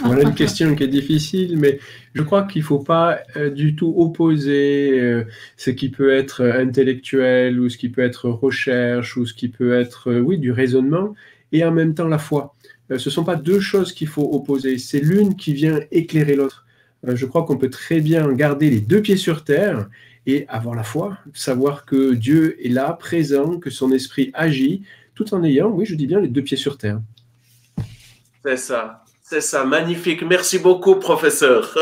Speaker 7: Voilà une question qui est difficile, mais je crois qu'il ne faut pas du tout opposer ce qui peut être intellectuel ou ce qui peut être recherche ou ce qui peut être, oui, du raisonnement et en même temps la foi. Ce ne sont pas deux choses qu'il faut opposer, c'est l'une qui vient éclairer l'autre. Je crois qu'on peut très bien garder les 2 pieds sur terre et avoir la foi, savoir que Dieu est là, présent, que son esprit agit, tout en ayant, oui, je dis bien, les 2 pieds sur terre.
Speaker 1: C'est ça. C'est ça, magnifique. Merci beaucoup, professeur.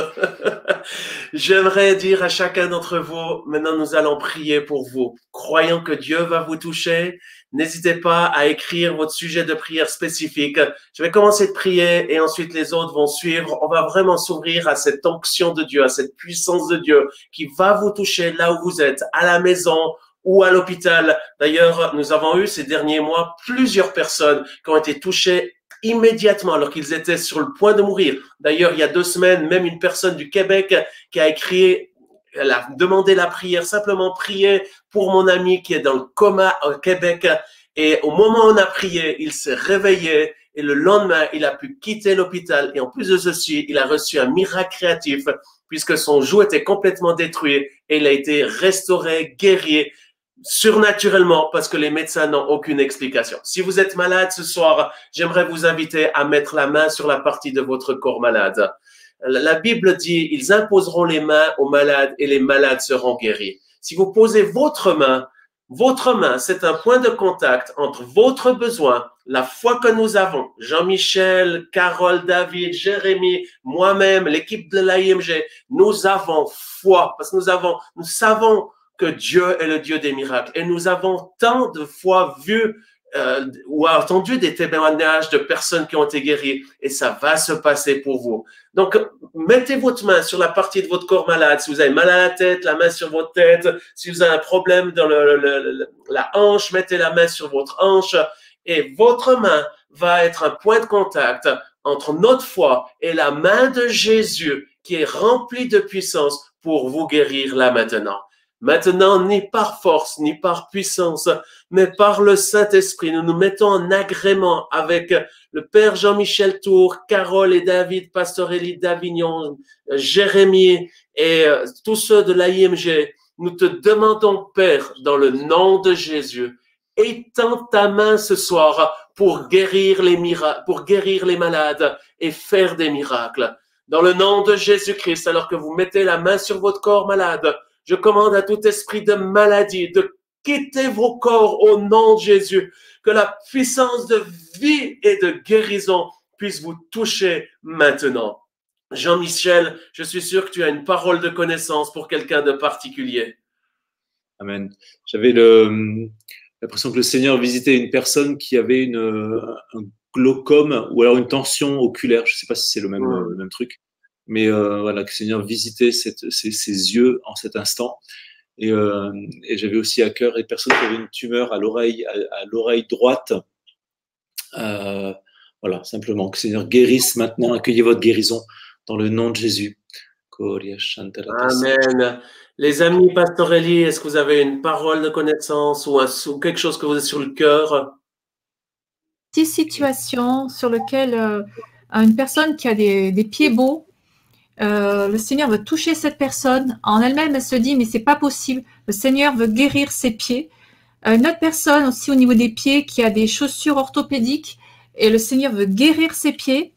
Speaker 1: J'aimerais dire à chacun d'entre vous, maintenant nous allons prier pour vous. Croyant que Dieu va vous toucher, n'hésitez pas à écrire votre sujet de prière spécifique. Je vais commencer de prier et ensuite les autres vont suivre. On va vraiment s'ouvrir à cette onction de Dieu, à cette puissance de Dieu qui va vous toucher là où vous êtes, à la maison ou à l'hôpital. D'ailleurs, nous avons eu ces derniers mois plusieurs personnes qui ont été touchées immédiatement alors qu'ils étaient sur le point de mourir. D'ailleurs, il y a 2 semaines, même une personne du Québec qui a écrit Elle a demandé la prière, simplement prier pour mon ami qui est dans le coma au Québec. Et au moment où on a prié, il s'est réveillé et le lendemain, il a pu quitter l'hôpital. Et en plus de ceci, il a reçu un miracle créatif puisque son genou était complètement détruit et il a été restauré, guéri surnaturellement parce que les médecins n'ont aucune explication. Si vous êtes malade ce soir, j'aimerais vous inviter à mettre la main sur la partie de votre corps malade. La Bible dit, ils imposeront les mains aux malades et les malades seront guéris. Si vous posez votre main, c'est un point de contact entre votre besoin, la foi que nous avons, Jean-Michel, Carole, David, Jérémy, moi-même, l'équipe de l'AIMG, nous avons foi parce que nous savons que Dieu est le Dieu des miracles et nous avons tant de fois vu ou entendu des témoignages de personnes qui ont été guéries et ça va se passer pour vous. Donc, mettez votre main sur la partie de votre corps malade. Si vous avez mal à la tête, la main sur votre tête. Si vous avez un problème dans la hanche, mettez la main sur votre hanche et votre main va être un point de contact entre notre foi et la main de Jésus qui est remplie de puissance pour vous guérir là maintenant. Maintenant, ni par force, ni par puissance, mais par le Saint-Esprit, nous nous mettons en agrément avec le Père Jean-Michel Tour, Carole et David, Pastorelli d'Avignon, Jérémy et tous ceux de l'AIMG. Nous te demandons, Père, dans le nom de Jésus, étends ta main ce soir pour guérir les miracles, pour guérir les malades et faire des miracles. Dans le nom de Jésus-Christ, alors que vous mettez la main sur votre corps malade, je commande à tout esprit de maladie de quitter vos corps au nom de Jésus. Que la puissance de vie et de guérison puisse vous toucher maintenant. Jean-Michel, je suis sûr que tu as une parole de connaissance pour quelqu'un de particulier.
Speaker 9: Amen. J'avais l'impression que le Seigneur visitait une personne qui avait un glaucome ou alors une tension oculaire. Je ne sais pas si c'est le même truc. Mais voilà, que le Seigneur visitait ses yeux en cet instant. Et j'avais aussi à cœur les personnes qui avaient une tumeur à l'oreille droite. Voilà, simplement que le Seigneur guérisse maintenant. Accueillez votre guérison dans le nom de Jésus.
Speaker 1: Amen. Les amis Pastorelli, est-ce que vous avez une parole de connaissance ou quelque chose que vous avez sur le cœur?
Speaker 6: Petite situation sur laquelle une personne qui a des pieds beaux, le Seigneur veut toucher cette personne. En elle-même, elle se dit, mais c'est pas possible. Le Seigneur veut guérir ses pieds. Une autre personne aussi au niveau des pieds qui a des chaussures orthopédiques et le Seigneur veut guérir ses pieds.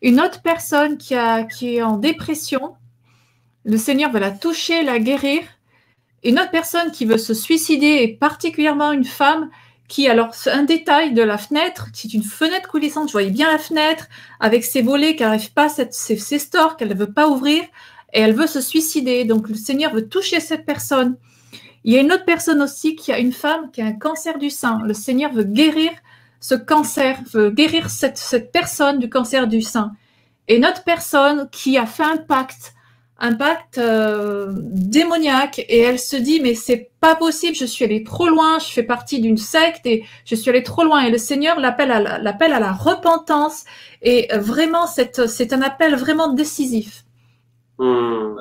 Speaker 6: Une autre personne qui est en dépression, le Seigneur veut la toucher, la guérir. Une autre personne qui veut se suicider et particulièrement une femme qui, alors, un détail de la fenêtre, c'est une fenêtre coulissante, je voyais bien la fenêtre, avec ses volets qui n'arrivent pas, ses stores qu'elle ne veut pas ouvrir, et elle veut se suicider. Donc, le Seigneur veut toucher cette personne. Il y a une autre personne aussi, qui a une femme qui a un cancer du sein. Le Seigneur veut guérir ce cancer, veut guérir cette personne du cancer du sein. Et une autre personne qui a fait un pacte démoniaque et elle se dit mais c'est pas possible, je suis allée trop loin, je fais partie d'une secte et je suis allée trop loin et le Seigneur l'appelle à la repentance et vraiment c'est un appel vraiment décisif.
Speaker 1: Amen.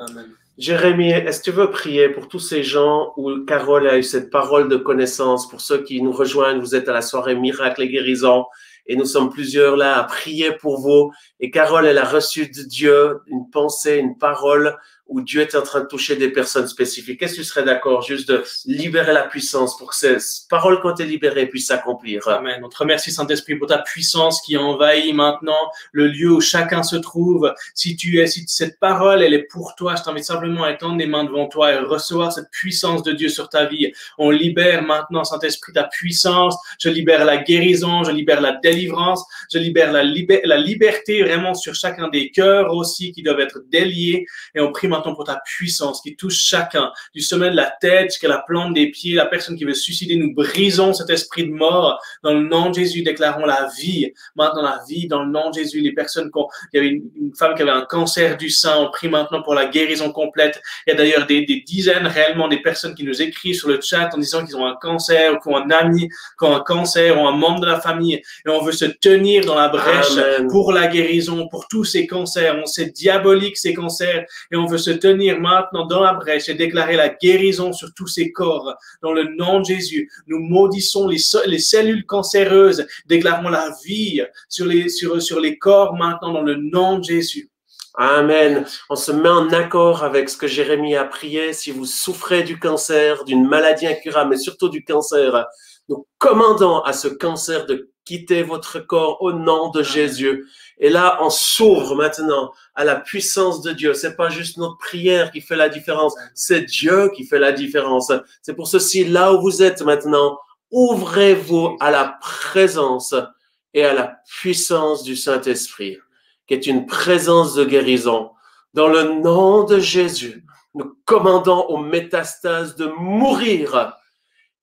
Speaker 1: Jérémy, est-ce que tu veux prier pour tous ces gens où Carole a eu cette parole de connaissance, pour ceux qui nous rejoignent, vous êtes à la soirée Miracle et Guérison et nous sommes plusieurs là à prier pour vous. Et Carole, elle a reçu de Dieu une pensée, une parole où Dieu est en train de toucher des personnes spécifiques. Est-ce que tu serais d'accord juste de libérer la puissance pour que ces paroles quand tu es libérée puissent s'accomplir?
Speaker 2: Amen. On te remercie, Saint-Esprit, pour ta puissance qui envahit maintenant le lieu où chacun se trouve. Si cette parole, elle est pour toi, je t'invite simplement à étendre les mains devant toi et recevoir cette puissance de Dieu sur ta vie. On libère maintenant, Saint-Esprit, ta puissance. Je libère la guérison, je libère la délivrance, je libère la liberté vraiment sur chacun des cœurs aussi qui doivent être déliés. Et on prie maintenant pour ta puissance qui touche chacun, du sommet de la tête jusqu'à la plante des pieds, la personne qui veut se suicider. Nous brisons cet esprit de mort dans le nom de Jésus, déclarons la vie, maintenant la vie dans le nom de Jésus. Les personnes il y avait une femme qui avait un cancer du sein, on prie maintenant pour la guérison complète. Il y a d'ailleurs des dizaines réellement des personnes qui nous écrivent sur le chat en disant qu'ils ont un cancer, ou qu'ils ont un ami qui a un cancer, ou un membre de la famille, et on veut se tenir dans la brèche. Amen. Pour la guérison, pour tous ces cancers. On sait diabolique ces cancers, et on veut se se tenir maintenant dans la brèche et déclarer la guérison sur tous ces corps. Dans le nom de Jésus, nous maudissons les cellules cancéreuses, déclarons la vie sur les corps maintenant dans le nom de Jésus.
Speaker 1: Amen. On se met en accord avec ce que Jérémie a prié. Si vous souffrez du cancer, d'une maladie incurable, mais surtout du cancer, nous commandons à ce cancer de quitter votre corps au nom de Jésus. Et là, on s'ouvre maintenant à la puissance de Dieu. C'est pas juste notre prière qui fait la différence, c'est Dieu qui fait la différence. C'est pour ceci, là où vous êtes maintenant, ouvrez-vous à la présence et à la puissance du Saint-Esprit, qui est une présence de guérison. Dans le nom de Jésus, nous commandons aux métastases de mourir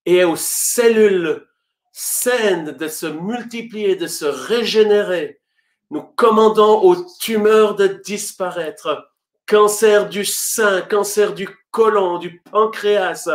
Speaker 1: et aux cellules saines de se multiplier, de se régénérer. Nous commandons aux tumeurs de disparaître. Cancer du sein, cancer du côlon, du pancréas,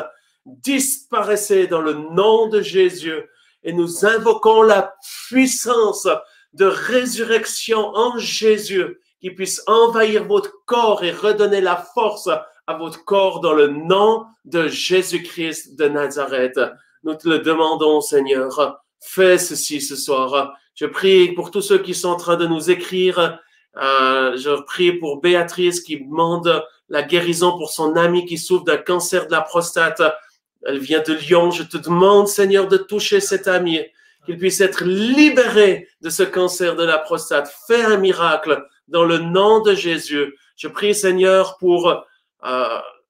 Speaker 1: disparaissez dans le nom de Jésus. Et nous invoquons la puissance de résurrection en Jésus qui puisse envahir votre corps et redonner la force à votre corps dans le nom de Jésus-Christ de Nazareth. Nous te le demandons, Seigneur. Fais ceci ce soir. Je prie pour tous ceux qui sont en train de nous écrire. Je prie pour Béatrice qui demande la guérison pour son amie qui souffre d'un cancer de la prostate. Elle vient de Lyon. Je te demande, Seigneur, de toucher cette amie, qu'il puisse être libéré de ce cancer de la prostate. Fais un miracle dans le nom de Jésus. Je prie, Seigneur, pour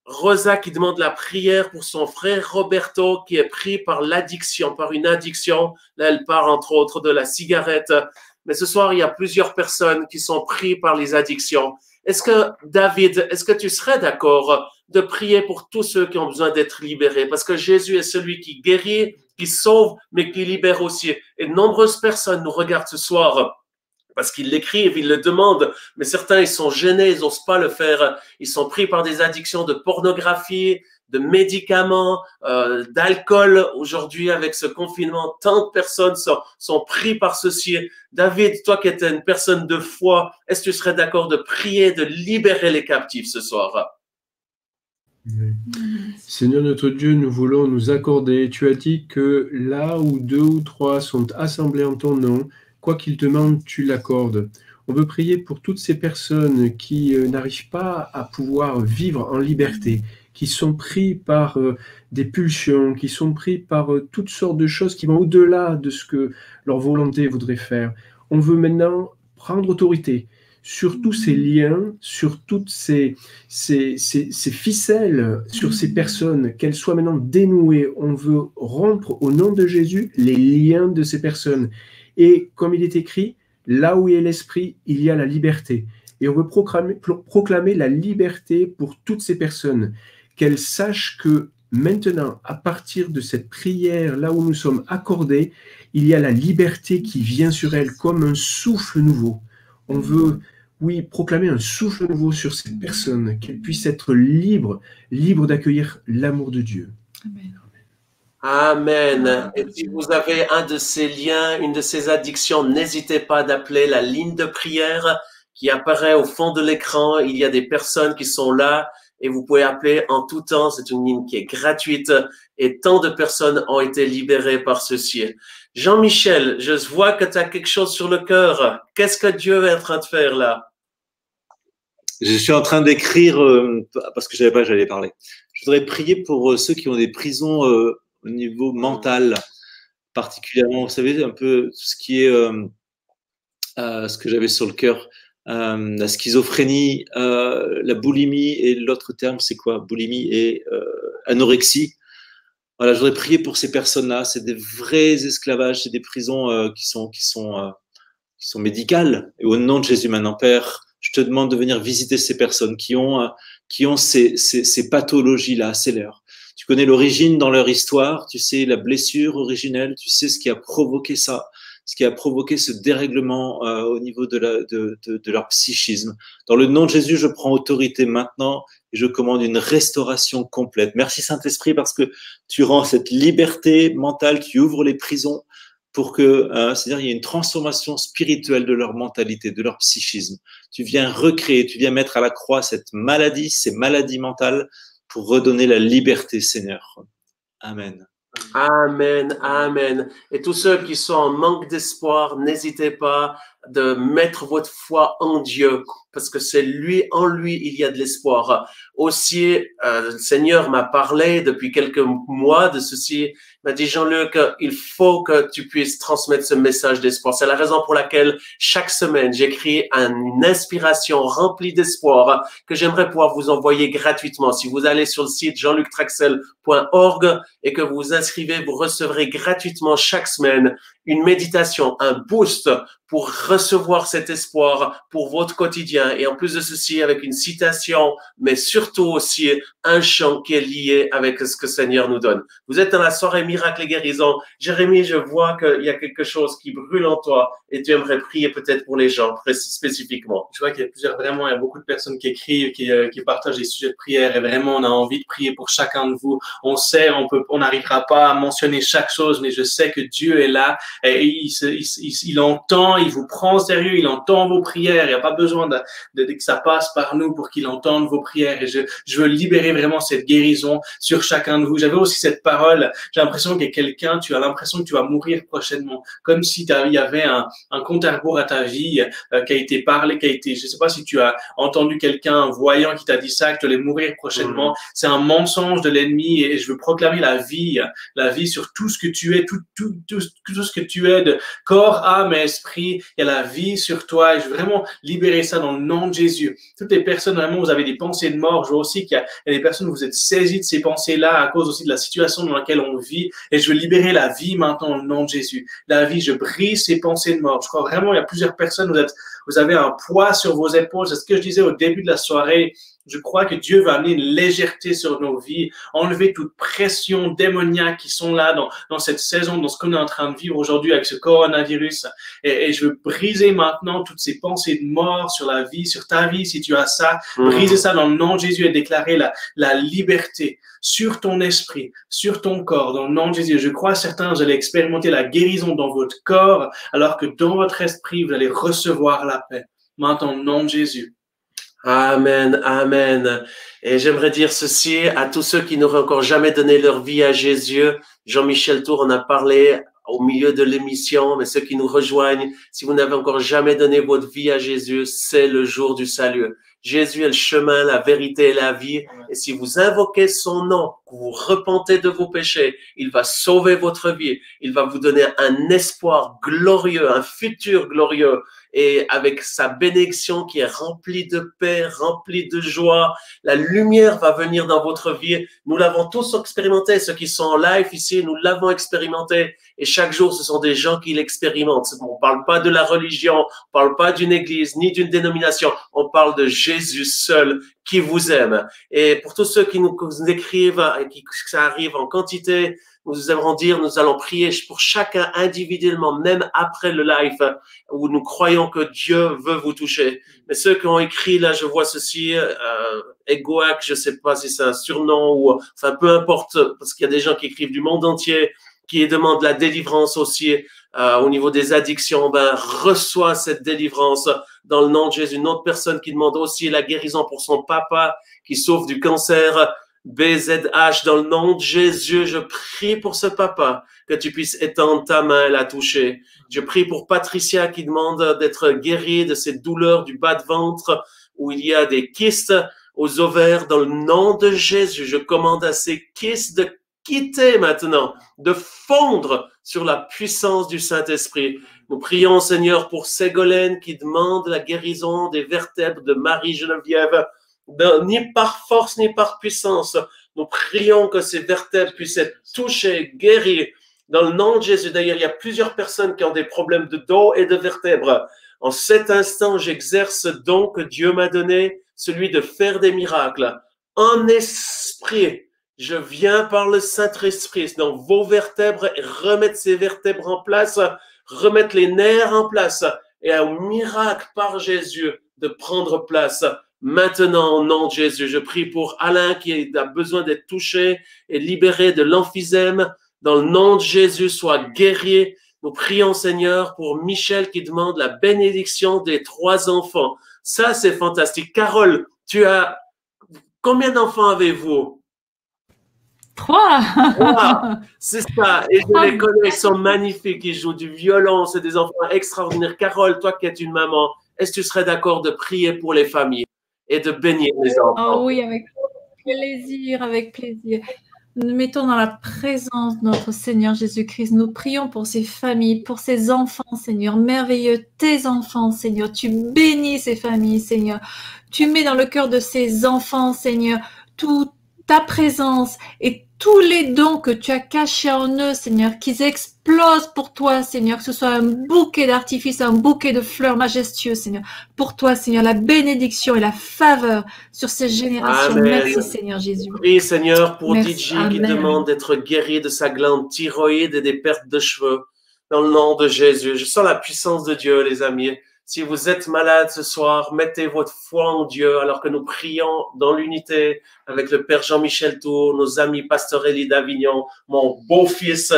Speaker 1: Rosa qui demande la prière pour son frère Roberto qui est pris par l'addiction, par une addiction. Là, elle part entre autres de la cigarette. Mais ce soir, il y a plusieurs personnes qui sont prises par les addictions. Est-ce que, David, est-ce que tu serais d'accord de prier pour tous ceux qui ont besoin d'être libérés? Parce que Jésus est celui qui guérit, qui sauve, mais qui libère aussi. Et de nombreuses personnes nous regardent ce soir parce qu'ils l'écrivent, ils le demandent, mais certains, ils sont gênés, ils n'osent pas le faire. Ils sont pris par des addictions de pornographie, de médicaments, d'alcool. Aujourd'hui, avec ce confinement, tant de personnes sont pris par ceci. David, toi qui étais une personne de foi, est-ce que tu serais d'accord de prier, de libérer les captifs ce soir?
Speaker 7: Oui. Seigneur notre Dieu, nous voulons nous accorder. Tu as dit que là où 2 ou 3 sont assemblés en ton nom, quoi qu'ils demandent, tu l'accordes. On veut prier pour toutes ces personnes qui n'arrivent pas à pouvoir vivre en liberté, qui sont pris par des pulsions, qui sont pris par toutes sortes de choses qui vont au-delà de ce que leur volonté voudrait faire. On veut maintenant prendre autorité sur tous ces liens, sur toutes ces ficelles, sur ces personnes, qu'elles soient maintenant dénouées. On veut rompre au nom de Jésus les liens de ces personnes. Et comme il est écrit, là où il y a l'esprit, il y a la liberté. Et on veut proclamer la liberté pour toutes ces personnes, qu'elles sachent que maintenant, à partir de cette prière, là où nous sommes accordés, il y a la liberté qui vient sur elles comme un souffle nouveau. On veut, oui, proclamer un souffle nouveau sur ces personnes, qu'elles puissent être libres d'accueillir l'amour de Dieu.
Speaker 6: Amen.
Speaker 1: Amen. Et si vous avez un de ces liens, une de ces addictions, n'hésitez pas d'appeler la ligne de prière qui apparaît au fond de l'écran. Il y a des personnes qui sont là et vous pouvez appeler en tout temps. C'est une ligne qui est gratuite et tant de personnes ont été libérées par ceci. Jean-Michel, je vois que tu as quelque chose sur le cœur. Qu'est-ce que Dieu est en train de faire là?
Speaker 9: Je suis en train d'écrire, parce que je savais pas que j'allais parler. Je voudrais prier pour ceux qui ont des prisons au niveau mental, particulièrement, vous savez, un peu tout ce qui est ce que j'avais sur le cœur, la schizophrénie, la boulimie et l'autre terme, c'est quoi? Boulimie et anorexie. Voilà, je voudrais prier pour ces personnes-là. C'est des vrais esclavages, c'est des prisons qui sont médicales. Et au nom de Jésus maintenant, Père, je te demande de venir visiter ces personnes qui ont ces pathologies-là, c'est leur. Tu connais l'origine dans leur histoire, tu sais la blessure originelle, tu sais ce qui a provoqué ça, ce qui a provoqué ce dérèglement au niveau de leur psychisme. Dans le nom de Jésus, je prends autorité maintenant et je commande une restauration complète. Merci Saint-Esprit parce que tu rends cette liberté mentale, tu ouvres les prisons pour que, c'est-à-dire, il y ait une transformation spirituelle de leur mentalité, de leur psychisme. Tu viens recréer, tu viens mettre à la croix cette maladie, ces maladies mentales, pour redonner la liberté, Seigneur. Amen.
Speaker 1: Amen, amen. Et tous ceux qui sont en manque d'espoir, n'hésitez pas de mettre votre foi en Dieu, parce que c'est lui, en lui, il y a de l'espoir. Aussi, le Seigneur m'a parlé depuis quelques mois de ceci. Il m'a dit, Jean-Luc, il faut que tu puisses transmettre ce message d'espoir. C'est la raison pour laquelle chaque semaine, j'écris une inspiration remplie d'espoir que j'aimerais pouvoir vous envoyer gratuitement. Si vous allez sur le site jeanluctraxel.org et que vous vous inscrivez, vous recevrez gratuitement chaque semaine une méditation, un boost pour recevoir cet espoir pour votre quotidien. Et en plus de ceci, avec une citation, mais surtout aussi un chant qui est lié avec ce que le Seigneur nous donne. Vous êtes dans la soirée Miracle et Guérison. Jérémie, je vois qu'il y a quelque chose qui brûle en toi et tu aimerais prier peut-être pour les gens spécifiquement.
Speaker 2: Je vois qu'il y a vraiment, il y a beaucoup de personnes qui écrivent, qui partagent des sujets de prière et vraiment, on a envie de prier pour chacun de vous. On sait, on n'arrivera pas à mentionner chaque chose, mais je sais que Dieu est là et il entend, il vous prend au sérieux, il entend vos prières. Il n'y a pas besoin que ça passe par nous pour qu'il entende vos prières. Et je veux libérer vraiment cette guérison sur chacun de vous. J'avais aussi cette parole. J'ai l'impression qu'il y a quelqu'un, tu as l'impression que tu vas mourir prochainement. Comme si il y avait un compte à rebours à ta vie qui a été parlé, je sais pas si tu as entendu quelqu'un voyant qui t'a dit ça, que tu allais mourir prochainement. C'est un mensonge de l'ennemi et je veux proclamer la vie sur tout ce que tu es, tout ce que tu es de corps, âme et esprit. Il y a la vie sur toi et je veux vraiment libérer ça dans le nom de Jésus. Toutes les personnes, vraiment, vous avez des pensées de mort. Je vois aussi qu'il y a des personnes, vous êtes saisis de ces pensées-là à cause aussi de la situation dans laquelle on vit et je veux libérer la vie maintenant dans le nom de Jésus. La vie, je brise ces pensées de mort. Je crois vraiment, il y a plusieurs personnes, vous avez un poids sur vos épaules. C'est ce que je disais au début de la soirée. Je crois que Dieu va amener une légèreté sur nos vies, enlever toute pression démoniaque qui sont là dans cette saison, dans ce qu'on est en train de vivre aujourd'hui avec ce coronavirus. Et je veux briser maintenant toutes ces pensées de mort sur la vie, sur ta vie, si tu as ça. Briser ça dans le nom de Jésus et déclarer la liberté sur ton esprit, sur ton corps, dans le nom de Jésus. Je crois certains, vous allez expérimenter la guérison dans votre corps, alors que dans votre esprit, vous allez recevoir la paix. Maintenant, dans le nom de Jésus.
Speaker 1: Amen, amen. Et j'aimerais dire ceci à tous ceux qui n'auraient encore jamais donné leur vie à Jésus. Jean-Michel Tour en a parlé au milieu de l'émission, mais ceux qui nous rejoignent, si vous n'avez encore jamais donné votre vie à Jésus, c'est le jour du salut. Jésus est le chemin, la vérité et la vie. Et si vous invoquez son nom, que vous repentez de vos péchés, il va sauver votre vie. Il va vous donner un espoir glorieux, un futur glorieux. Et avec sa bénédiction qui est remplie de paix, remplie de joie, la lumière va venir dans votre vie. Nous l'avons tous expérimenté. Ceux qui sont en live ici, nous l'avons expérimenté. Et chaque jour, ce sont des gens qui l'expérimentent. On ne parle pas de la religion, on ne parle pas d'une église, ni d'une dénomination. On parle de Jésus seul qui vous aime. Et pour tous ceux qui nous écrivent et que ça arrive en quantité, nous allons prier pour chacun individuellement, même après le live, où nous croyons que Dieu veut vous toucher. Mais ceux qui ont écrit, là, je vois ceci, Egoac, je sais pas si c'est un surnom ou, enfin, peu importe, parce qu'il y a des gens qui écrivent du monde entier, qui demandent la délivrance aussi, au niveau des addictions, reçois cette délivrance dans le nom de Jésus. Une autre personne qui demande aussi la guérison pour son papa, qui souffre du cancer, BZH, dans le nom de Jésus, je prie pour ce papa, que tu puisses étendre ta main et la toucher. Je prie pour Patricia qui demande d'être guérie de ces douleurs du bas de ventre où il y a des kystes aux ovaires. Dans le nom de Jésus, je commande à ces kystes de quitter maintenant, de fondre sur la puissance du Saint-Esprit. Nous prions, Seigneur, pour Ségolène qui demande la guérison des vertèbres de Marie-Geneviève. Ni par force, ni par puissance. Nous prions que ces vertèbres puissent être touchées, guéries, dans le nom de Jésus. D'ailleurs, il y a plusieurs personnes qui ont des problèmes de dos et de vertèbres. En cet instant, j'exerce ce don que Dieu m'a donné, celui de faire des miracles. En esprit, je viens par le Saint-Esprit dans vos vertèbres et remettre ces vertèbres en place, remettre les nerfs en place et un miracle par Jésus de prendre place. Maintenant, au nom de Jésus, je prie pour Alain qui a besoin d'être touché et libéré de l'emphysème. Dans le nom de Jésus, sois guéri Nous prions, Seigneur, pour Michel qui demande la bénédiction des 3 enfants. Ça, c'est fantastique. Carole, combien d'enfants avez-vous?
Speaker 6: 3.
Speaker 1: 3, c'est ça. Et je les connais, ils sont magnifiques. Ils jouent du violon, c'est des enfants extraordinaires. Carole, toi qui es une maman, est-ce que tu serais d'accord de prier pour les familles et de bénir les enfants?
Speaker 6: Oh oui, avec plaisir, avec plaisir. Nous mettons dans la présence de notre Seigneur Jésus-Christ. Nous prions pour ces familles, pour ces enfants, Seigneur. Merveilleux, tes enfants, Seigneur. Tu bénis ces familles, Seigneur. Tu mets dans le cœur de ces enfants, Seigneur, toute ta présence et tous les dons que tu as cachés en eux, Seigneur, qu'ils explosent pour toi, Seigneur, que ce soit un bouquet d'artifices, un bouquet de fleurs majestueux, Seigneur. Pour toi, Seigneur, la bénédiction et la faveur sur ces générations.
Speaker 1: Amen.
Speaker 6: Merci, Seigneur Jésus.
Speaker 1: Prie, Seigneur, pour
Speaker 6: Merci.
Speaker 1: DJ qui
Speaker 6: Amen.
Speaker 1: demande d'être guéri de sa glande thyroïde et des pertes de cheveux. Dans le nom de Jésus. Je sens la puissance de Dieu, les amis. Si vous êtes malade ce soir, mettez votre foi en Dieu alors que nous prions dans l'unité avec le Père Jean-Michel Tour, nos amis Pasteur Élie d'Avignon, mon beau-fils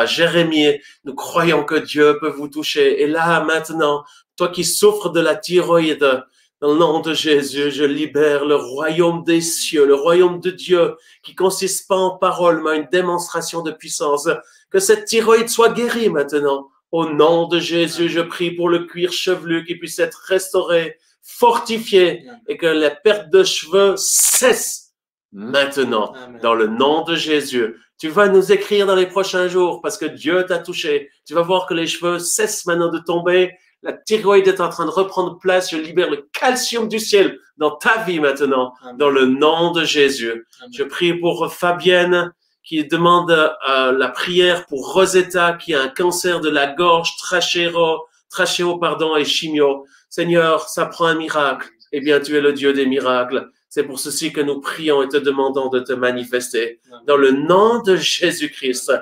Speaker 1: Jérémie. Nous croyons que Dieu peut vous toucher. Et là, maintenant, toi qui souffres de la thyroïde, dans le nom de Jésus, je libère le royaume des cieux, le royaume de Dieu qui consiste pas en paroles, mais en une démonstration de puissance. Que cette thyroïde soit guérie maintenant. Au nom de Jésus, je prie pour le cuir chevelu qui puisse être restauré, fortifié et que les pertes de cheveux cessent maintenant.
Speaker 2: Amen.
Speaker 1: Dans le nom de Jésus. Tu vas nous écrire dans les prochains jours parce que Dieu t'a touché. Tu vas voir que les cheveux cessent maintenant de tomber. La thyroïde est en train de reprendre place. Je libère le calcium du ciel dans ta vie maintenant.
Speaker 2: Amen.
Speaker 1: Dans le nom de Jésus.
Speaker 2: Amen.
Speaker 1: Je prie pour Fabienne qui demande la prière pour Rosetta qui a un cancer de la gorge, trachéo, et chimio. Seigneur, ça prend un miracle. Eh bien, tu es le Dieu des miracles. C'est pour ceci que nous prions et te demandons de te manifester. Dans le nom de Jésus-Christ,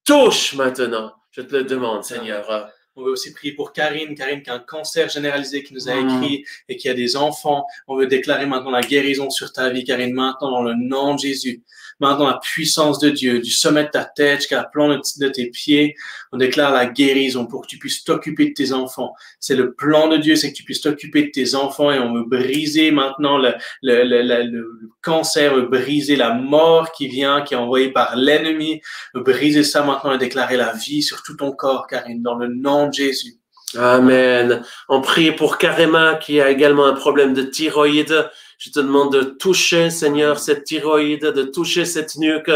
Speaker 1: touche maintenant. Je te le demande, Seigneur.
Speaker 2: On veut aussi prier pour Karine qui a un cancer généralisé, qui nous a écrit et qui a des enfants. On veut déclarer maintenant la guérison sur ta vie, Karine, maintenant dans le nom de Jésus. Maintenant, la puissance de Dieu, du sommet de ta tête jusqu'à la plante de tes pieds, on déclare la guérison pour que tu puisses t'occuper de tes enfants. C'est le plan de Dieu, c'est que tu puisses t'occuper de tes enfants et on veut briser maintenant le cancer, on veut briser la mort qui vient, qui est envoyée par l'ennemi, on veut briser ça maintenant et déclarer la vie sur tout ton corps, Karine, dans le nom de Jésus.
Speaker 1: Amen. On prie pour Karema qui a également un problème de thyroïde. Je te demande de toucher, Seigneur, cette thyroïde, de toucher cette nuque.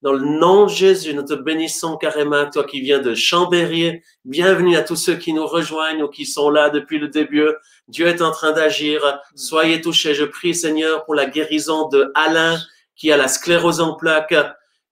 Speaker 1: Dans le nom de Jésus, nous te bénissons, Karema, toi qui viens de Chambéry. Bienvenue à tous ceux qui nous rejoignent ou qui sont là depuis le début. Dieu est en train d'agir. Soyez touchés. Je prie, Seigneur, pour la guérison de Alain qui a la sclérose en plaques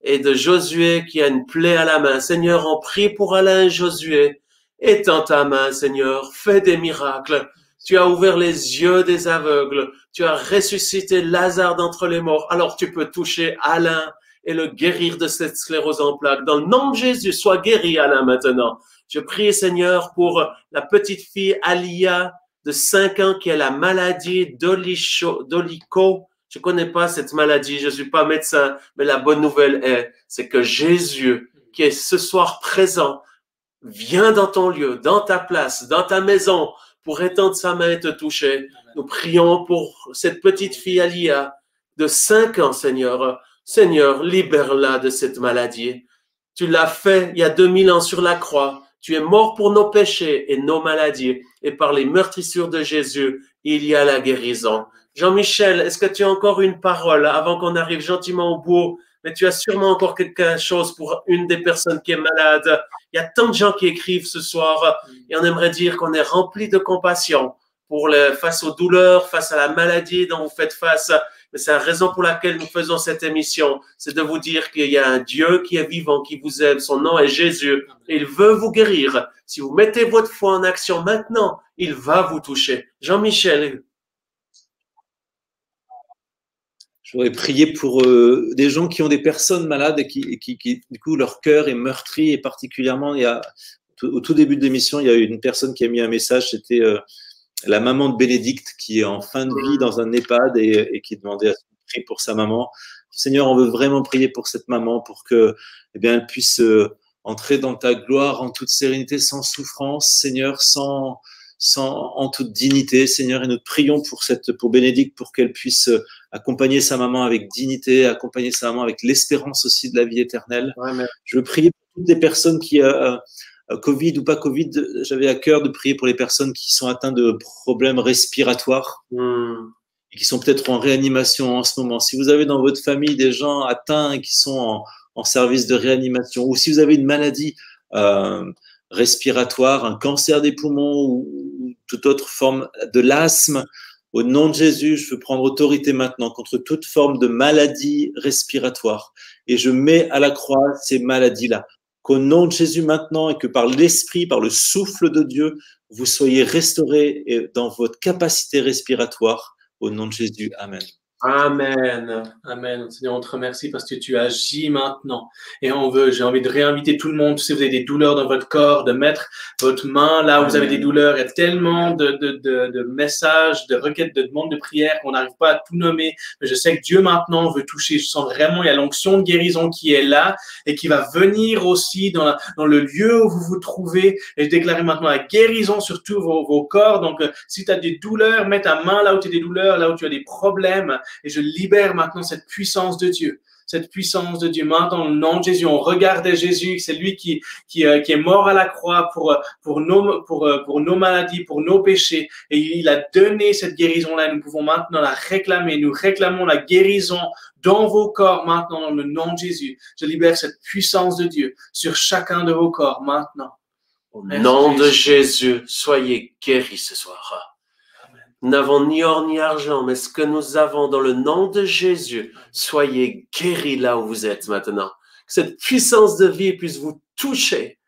Speaker 1: et de Josué qui a une plaie à la main. Seigneur, on prie pour Alain et Josué. Étends ta main, Seigneur. Fais des miracles. Tu as ouvert les yeux des aveugles. Tu as ressuscité Lazare d'entre les morts. Alors tu peux toucher Alain et le guérir de cette sclérose en plaques. Dans le nom de Jésus, sois guéri, Alain, maintenant. Je prie, Seigneur, pour la petite fille Alia de 5 ans qui a la maladie d'Olico. Je connais pas cette maladie, je suis pas médecin, mais la bonne nouvelle c'est que Jésus, qui est ce soir présent, vient dans ton lieu, dans ta place, dans ta maison, pour étendre sa main et te toucher. Nous prions pour cette petite fille Alia de 5 ans, Seigneur. Seigneur, libère-la de cette maladie. Tu l'as fait il y a 2000 ans sur la croix. Tu es mort pour nos péchés et nos maladies. Et par les meurtrissures de Jésus, il y a la guérison. Jean-Michel, est-ce que tu as encore une parole avant qu'on arrive gentiment au bout? Mais tu as sûrement encore quelque chose pour une des personnes qui est malade. Il y a tant de gens qui écrivent ce soir et on aimerait dire qu'on est rempli de compassion face aux douleurs, face à la maladie dont vous faites face. Mais c'est la raison pour laquelle nous faisons cette émission. C'est de vous dire qu'il y a un Dieu qui est vivant, qui vous aime. Son nom est Jésus. Et il veut vous guérir. Si vous mettez votre foi en action maintenant, il va vous toucher. Jean-Michel.
Speaker 9: Je voudrais prier pour des gens qui ont des personnes malades et qui du coup, leur cœur est meurtri. Et particulièrement, au tout début de l'émission, il y a eu une personne qui a mis un message. C'était la maman de Bénédicte qui est en fin de vie dans un EHPAD et qui demandait à prier pour sa maman. Seigneur, on veut vraiment prier pour cette maman pour que, eh bien, elle puisse entrer dans ta gloire en toute sérénité, sans souffrance, Seigneur, en toute dignité, Seigneur. Et nous te prions pour Bénédicte, pour qu'elle puisse accompagner sa maman avec dignité, accompagner sa maman avec l'espérance aussi de la vie éternelle.
Speaker 1: Amen.
Speaker 9: Je veux prier pour toutes les personnes qui, Covid ou pas Covid, j'avais à cœur de prier pour les personnes qui sont atteintes de problèmes respiratoires. Et qui sont peut-être en réanimation en ce moment. Si vous avez dans votre famille des gens atteints et qui sont en service de réanimation, ou si vous avez une maladie respiratoire, un cancer des poumons ou toute autre forme de l'asthme, au nom de Jésus, je veux prendre autorité maintenant contre toute forme de maladie respiratoire. Et je mets à la croix ces maladies-là. Qu'au nom de Jésus maintenant et que par l'Esprit, par le souffle de Dieu, vous soyez restaurés dans votre capacité respiratoire. Au nom de Jésus, Amen.
Speaker 1: Amen.
Speaker 2: Amen. Seigneur, on te remercie parce que tu agis maintenant. Et j'ai envie de réinviter tout le monde. Si vous avez des douleurs dans votre corps, de mettre votre main là où vous avez des douleurs. Il y a tellement de messages, de requêtes, de demandes de prière qu'on n'arrive pas à tout nommer. Mais je sais que Dieu maintenant veut toucher. Je sens vraiment, il y a l'onction de guérison qui est là et qui va venir aussi dans le lieu où vous vous trouvez. Et je déclare maintenant la guérison sur tous vos corps. Donc, si tu as des douleurs, mets ta main là où tu as des douleurs, là où tu as des problèmes. Et je libère maintenant cette puissance de Dieu. Cette puissance de Dieu. Maintenant, dans le nom de Jésus, on regarde Jésus. C'est lui qui est mort à la croix pour nos maladies, pour nos péchés. Et il a donné cette guérison-là. Nous pouvons maintenant la réclamer. Nous réclamons la guérison dans vos corps maintenant, dans le nom de Jésus. Je libère cette puissance de Dieu sur chacun de vos corps maintenant.
Speaker 1: Au nom de Jésus, soyez guéris ce soir. Nous n'avons ni or ni argent, mais ce que nous avons dans le nom de Jésus, soyez guéris là où vous êtes maintenant. Que cette puissance de vie puisse vous toucher.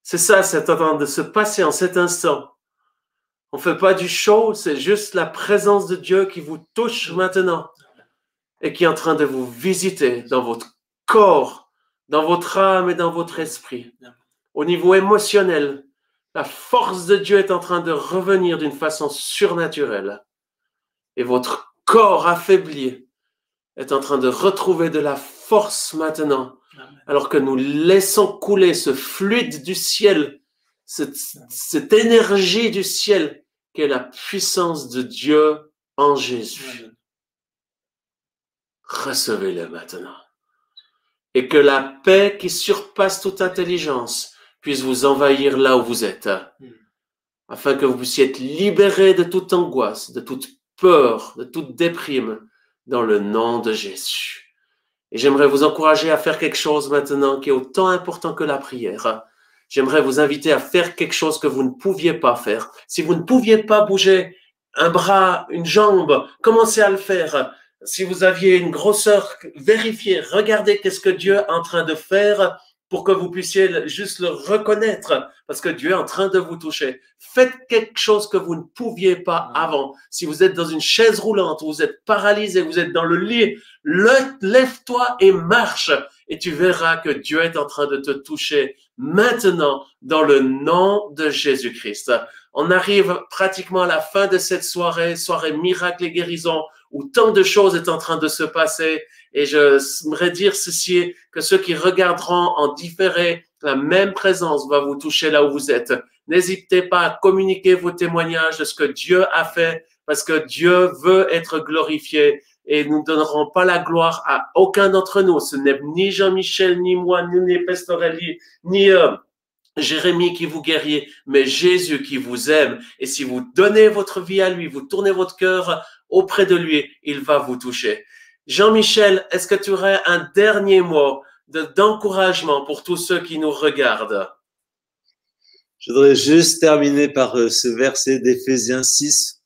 Speaker 1: C'est ça, c'est en train de se passer en cet instant. On ne fait pas du show, c'est juste la présence de Dieu qui vous touche maintenant et qui est en train de vous visiter dans votre corps, dans votre âme et dans votre esprit. Au niveau émotionnel, la force de Dieu est en train de revenir d'une façon surnaturelle. Et votre corps affaibli est en train de retrouver de la force maintenant. Alors que nous laissons couler ce fluide du ciel, cette énergie du ciel qui est la puissance de Dieu en Jésus. Recevez-le maintenant. Et que la paix qui surpasse toute intelligence puisse vous envahir là où vous êtes, afin que vous puissiez être libérés de toute angoisse, de toute peur, de toute déprime, dans le nom de Jésus. Et j'aimerais vous encourager à faire quelque chose maintenant qui est autant important que la prière. J'aimerais vous inviter à faire quelque chose que vous ne pouviez pas faire. Si vous ne pouviez pas bouger un bras, une jambe, commencez à le faire. Si vous aviez une grosseur, vérifiez, regardez qu'est-ce que Dieu est en train de faire pour que vous puissiez juste le reconnaître, parce que Dieu est en train de vous toucher. Faites quelque chose que vous ne pouviez pas avant. Si vous êtes dans une chaise roulante, vous êtes paralysé, vous êtes dans le lit, lève-toi et marche, et tu verras que Dieu est en train de te toucher maintenant dans le nom de Jésus-Christ. On arrive pratiquement à la fin de cette soirée miracle et guérison, où tant de choses est en train de se passer. Et j'aimerais dire ceci, que ceux qui regarderont en différé, la même présence va vous toucher là où vous êtes. N'hésitez pas à communiquer vos témoignages de ce que Dieu a fait, parce que Dieu veut être glorifié et nous ne donnerons pas la gloire à aucun d'entre nous. Ce n'est ni Jean-Michel, ni moi, ni Pastorelli, ni Jérémie qui vous guérit, mais Jésus qui vous aime. Et si vous donnez votre vie à lui, vous tournez votre cœur auprès de lui, il va vous toucher. Jean-Michel, est-ce que tu aurais un dernier mot d'encouragement pour tous ceux qui nous regardent?
Speaker 9: Je voudrais juste terminer par ce verset d'Éphésiens 6.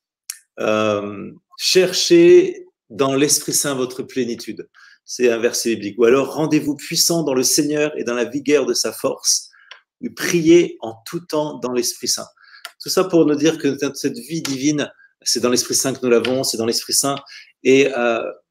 Speaker 9: Cherchez dans l'Esprit Saint votre plénitude. C'est un verset biblique. Ou alors, rendez-vous puissant dans le Seigneur et dans la vigueur de sa force. Priez en tout temps dans l'Esprit Saint. Tout ça pour nous dire que cette vie divine, c'est dans l'Esprit Saint que nous l'avons, c'est dans l'Esprit Saint. Et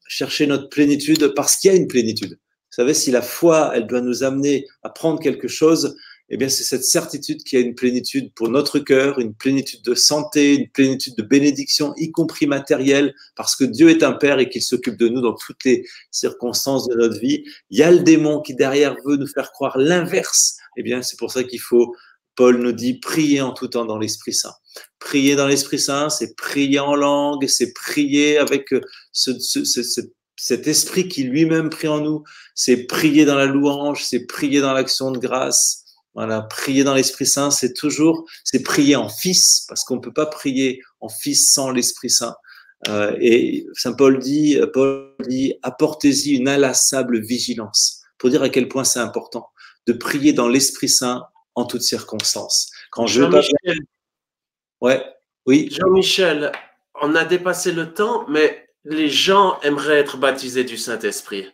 Speaker 9: chercher notre plénitude parce qu'il y a une plénitude. Vous savez, si la foi, elle doit nous amener à prendre quelque chose, eh bien, c'est cette certitude qu'il y a une plénitude pour notre cœur, une plénitude de santé, une plénitude de bénédiction, y compris matérielle, parce que Dieu est un Père et qu'il s'occupe de nous dans toutes les circonstances de notre vie. Il y a le démon qui derrière veut nous faire croire l'inverse. Eh bien, c'est pour ça qu'il faut, Paul nous dit, prier en tout temps dans l'Esprit Saint. Prier dans l'Esprit Saint, c'est prier en langue, c'est prier avec cet esprit qui lui-même prie en nous, c'est prier dans la louange, c'est prier dans l'action de grâce. Voilà, prier dans l'Esprit Saint, c'est prier en Fils, parce qu'on ne peut pas prier en Fils sans l'Esprit Saint. Et Saint Paul dit, apportez-y une inlassable vigilance, pour dire à quel point c'est important de prier dans l'Esprit Saint en toutes circonstances. Quand je veux pas... Ouais, oui.
Speaker 1: Jean-Michel, on a dépassé le temps, mais les gens aimeraient être baptisés du Saint-Esprit.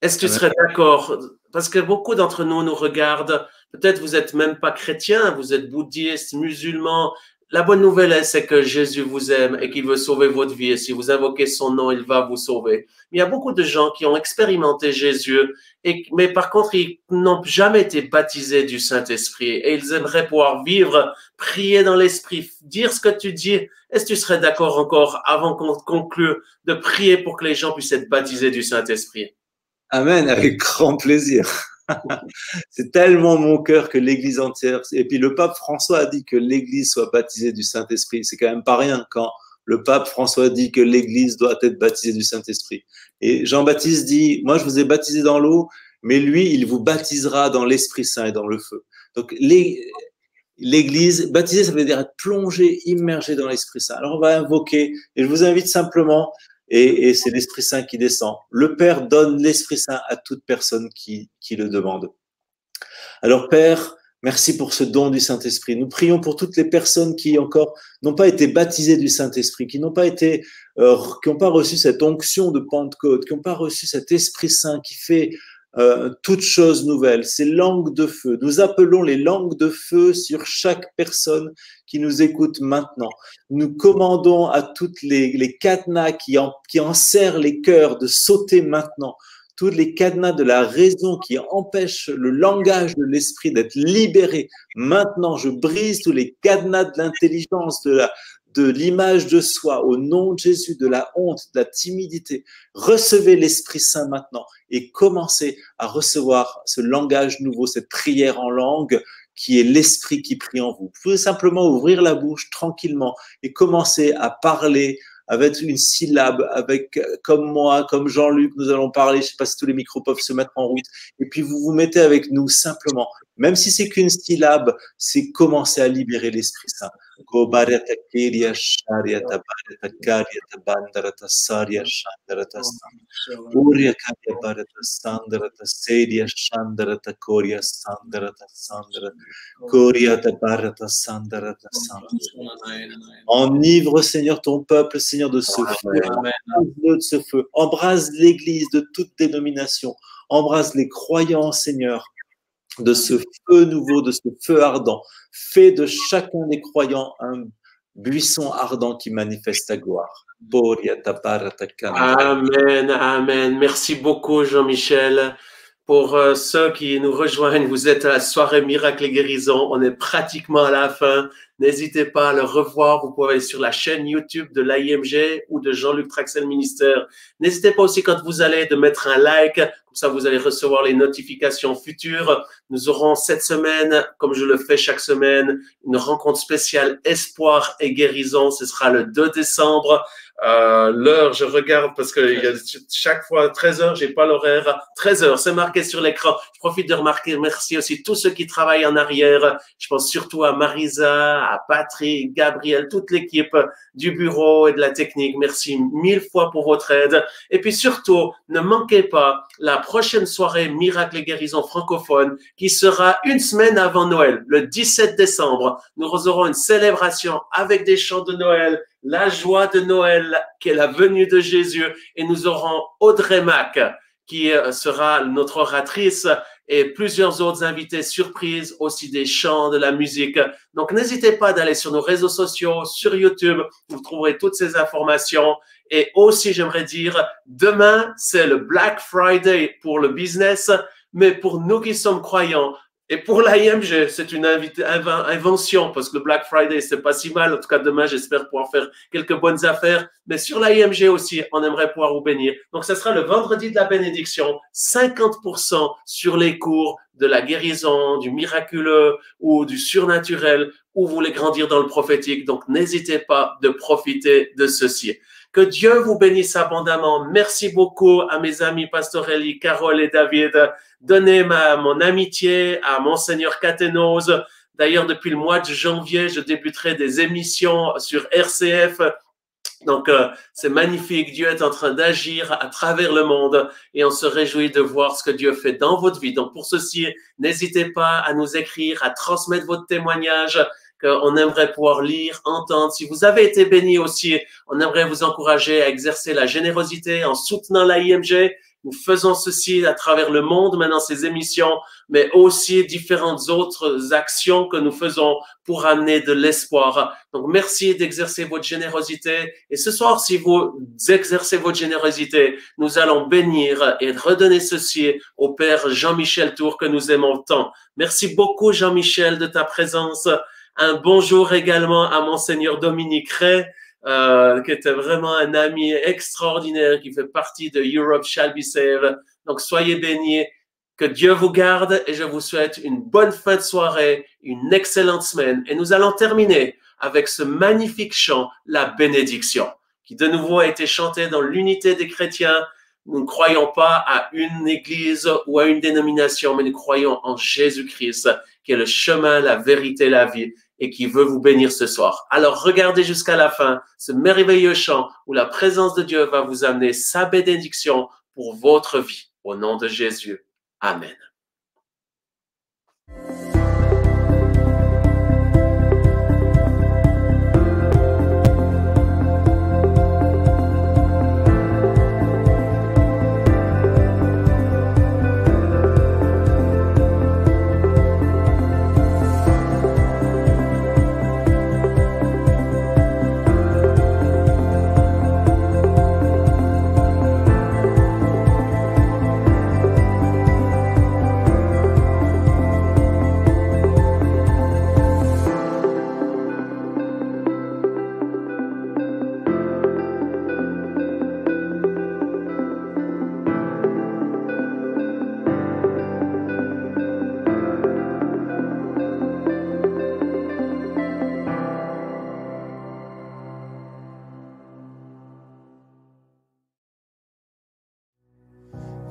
Speaker 1: Est-ce que tu serais d'accord? Parce que beaucoup d'entre nous nous regardent. Peut-être vous n'êtes même pas chrétien, vous êtes bouddhiste, musulman. La bonne nouvelle, c'est que Jésus vous aime et qu'il veut sauver votre vie. Et si vous invoquez son nom, il va vous sauver. Mais il y a beaucoup de gens qui ont expérimenté Jésus, mais par contre, ils n'ont jamais été baptisés du Saint-Esprit. Et ils aimeraient pouvoir vivre, prier dans l'Esprit, dire ce que tu dis. Est-ce que tu serais d'accord encore, avant qu'on conclue, de prier pour que les gens puissent être baptisés du Saint-Esprit?
Speaker 9: Amen, avec grand plaisir. C'est tellement mon cœur que l'Église entière, et puis le pape François a dit que l'Église soit baptisée du Saint-Esprit. C'est quand même pas rien quand le pape François dit que l'Église doit être baptisée du Saint-Esprit. Et Jean-Baptiste dit, moi je vous ai baptisé dans l'eau, mais lui, il vous baptisera dans l'Esprit Saint et dans le feu. Donc l'Église, baptisée, ça veut dire être plongé, immergé dans l'Esprit Saint. Alors on va invoquer, et je vous invite simplement, et c'est l'Esprit Saint qui descend. Le Père donne l'Esprit Saint à toute personne qui le demande. Alors Père, merci pour ce don du Saint-Esprit. Nous prions pour toutes les personnes qui encore n'ont pas été baptisées du Saint-Esprit, qui n'ont pas été, qui n'ont pas reçu cette onction de Pentecôte, qui n'ont pas reçu cet Esprit Saint qui fait toutes choses nouvelles, ces langues de feu. Nous appelons les langues de feu sur chaque personne qui nous écoute maintenant. Nous commandons à toutes les cadenas qui enserrent les cœurs de sauter maintenant. Tous les cadenas de la raison qui empêchent le langage de l'esprit d'être libéré. Maintenant, je brise tous les cadenas de l'intelligence, de l'image de soi, au nom de Jésus, de la honte, de la timidité. Recevez l'Esprit Saint maintenant et commencez à recevoir ce langage nouveau, cette prière en langue qui est l'Esprit qui prie en vous. Vous pouvez simplement ouvrir la bouche tranquillement et commencer à parler avec une syllabe, comme moi, comme Jean-Luc, nous allons parler. Je ne sais pas si tous les micros peuvent se mettre en route. Et puis vous vous mettez avec nous simplement. Même si c'est qu'une syllabe, c'est commencer à libérer l'Esprit Saint. Enivre, Seigneur, ton peuple, Seigneur, de ce feu. Embrase-le de ce feu. Embrase l'Église de toute dénomination. Embrase les croyants, Seigneur, de ce feu nouveau, de ce feu ardent. Fais de chacun des croyants un buisson ardent qui manifeste ta gloire.
Speaker 1: Amen, amen. Merci beaucoup, Jean-Michel. Pour ceux qui nous rejoignent, vous êtes à la soirée Miracle et Guérison. On est pratiquement à la fin. N'hésitez pas à le revoir. Vous pouvez aller sur la chaîne YouTube de l'AIMG ou de Jean-Luc Traxel Ministère. N'hésitez pas aussi, quand vous allez, de mettre un like. Comme ça, vous allez recevoir les notifications futures. Nous aurons cette semaine, comme je le fais chaque semaine, une rencontre spéciale Espoir et Guérison. Ce sera le 2 décembre. L'heure, je regarde parce que il y a chaque fois 13h, j'ai pas l'horaire. 13h, c'est marqué sur l'écran. Je profite de remarquer, merci aussi tous ceux qui travaillent en arrière. Je pense surtout à Marisa, à Patrick, Gabriel, toute l'équipe du bureau et de la technique. Merci 1000 fois pour votre aide. Et puis surtout, ne manquez pas la prochaine soirée Miracle et Guérison francophone qui sera une semaine avant Noël, le 17 décembre. Nous aurons une célébration avec des chants de Noël, la joie de Noël qui est la venue de Jésus, et nous aurons Audrey Mac qui sera notre oratrice et plusieurs autres invités surprises, aussi des chants, de la musique. Donc n'hésitez pas d'aller sur nos réseaux sociaux, sur YouTube, vous trouverez toutes ces informations. Et aussi, j'aimerais dire, demain, c'est le Black Friday pour le business, mais pour nous qui sommes croyants, Et pour l'IMG, c'est une invention parce que le Black Friday, c'est pas si mal. En tout cas, demain, j'espère pouvoir faire quelques bonnes affaires. Mais sur l'IMG aussi, on aimerait pouvoir vous bénir. Donc, ce sera le vendredi de la bénédiction, 50% sur les cours de la guérison, du miraculeux ou du surnaturel, où vous voulez grandir dans le prophétique. Donc, n'hésitez pas de profiter de ceci. Que Dieu vous bénisse abondamment. Merci beaucoup à mes amis Pastorelli, Carole et David. Donnez mon amitié à Monseigneur Catenos. D'ailleurs, depuis le mois de janvier, je débuterai des émissions sur RCF. Donc, c'est magnifique. Dieu est en train d'agir à travers le monde et on se réjouit de voir ce que Dieu fait dans votre vie. Donc, pour ceci, n'hésitez pas à nous écrire, à transmettre votre témoignage qu'on aimerait pouvoir lire, entendre. Si vous avez été béni aussi, on aimerait vous encourager à exercer la générosité en soutenant l'IMG. Nous faisons ceci à travers le monde, maintenant ces émissions, mais aussi différentes autres actions que nous faisons pour amener de l'espoir. Donc, merci d'exercer votre générosité. Et ce soir, si vous exercez votre générosité, nous allons bénir et redonner ceci au Père Jean-Michel Tour que nous aimons tant. Merci beaucoup, Jean-Michel, de ta présence. Un bonjour également à Monseigneur Dominique Ray, qui était vraiment un ami extraordinaire, qui fait partie de Europe Shall Be Saved. Donc, soyez bénis, que Dieu vous garde et je vous souhaite une bonne fin de soirée, une excellente semaine. Et nous allons terminer avec ce magnifique chant, la bénédiction, qui de nouveau a été chanté dans l'unité des chrétiens. Nous ne croyons pas à une église ou à une dénomination, mais nous croyons en Jésus-Christ, qui est le chemin, la vérité, la vie, et qui veut vous bénir ce soir. Alors, regardez jusqu'à la fin ce merveilleux chant où la présence de Dieu va vous amener sa bénédiction pour votre vie. Au nom de Jésus. Amen.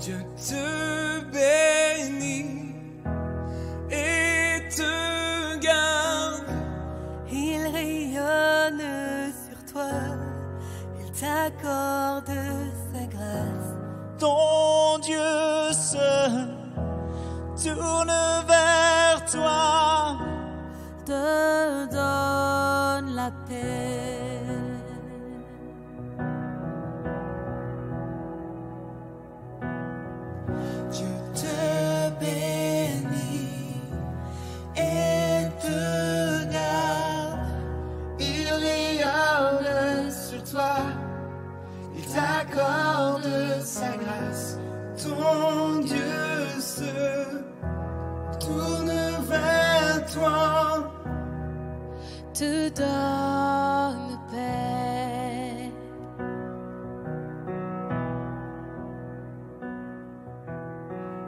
Speaker 3: Dieu te bénit et te garde.
Speaker 10: Il rayonne sur toi, il t'accorde sa grâce.
Speaker 3: Ton Dieu se tourne vers toi,
Speaker 10: te donne la paix.
Speaker 3: Dieu te bénit et te garde. Il rayonne sur toi, il t'accorde sa grâce. Ton Dieu se tourne vers toi,
Speaker 10: te donne paix.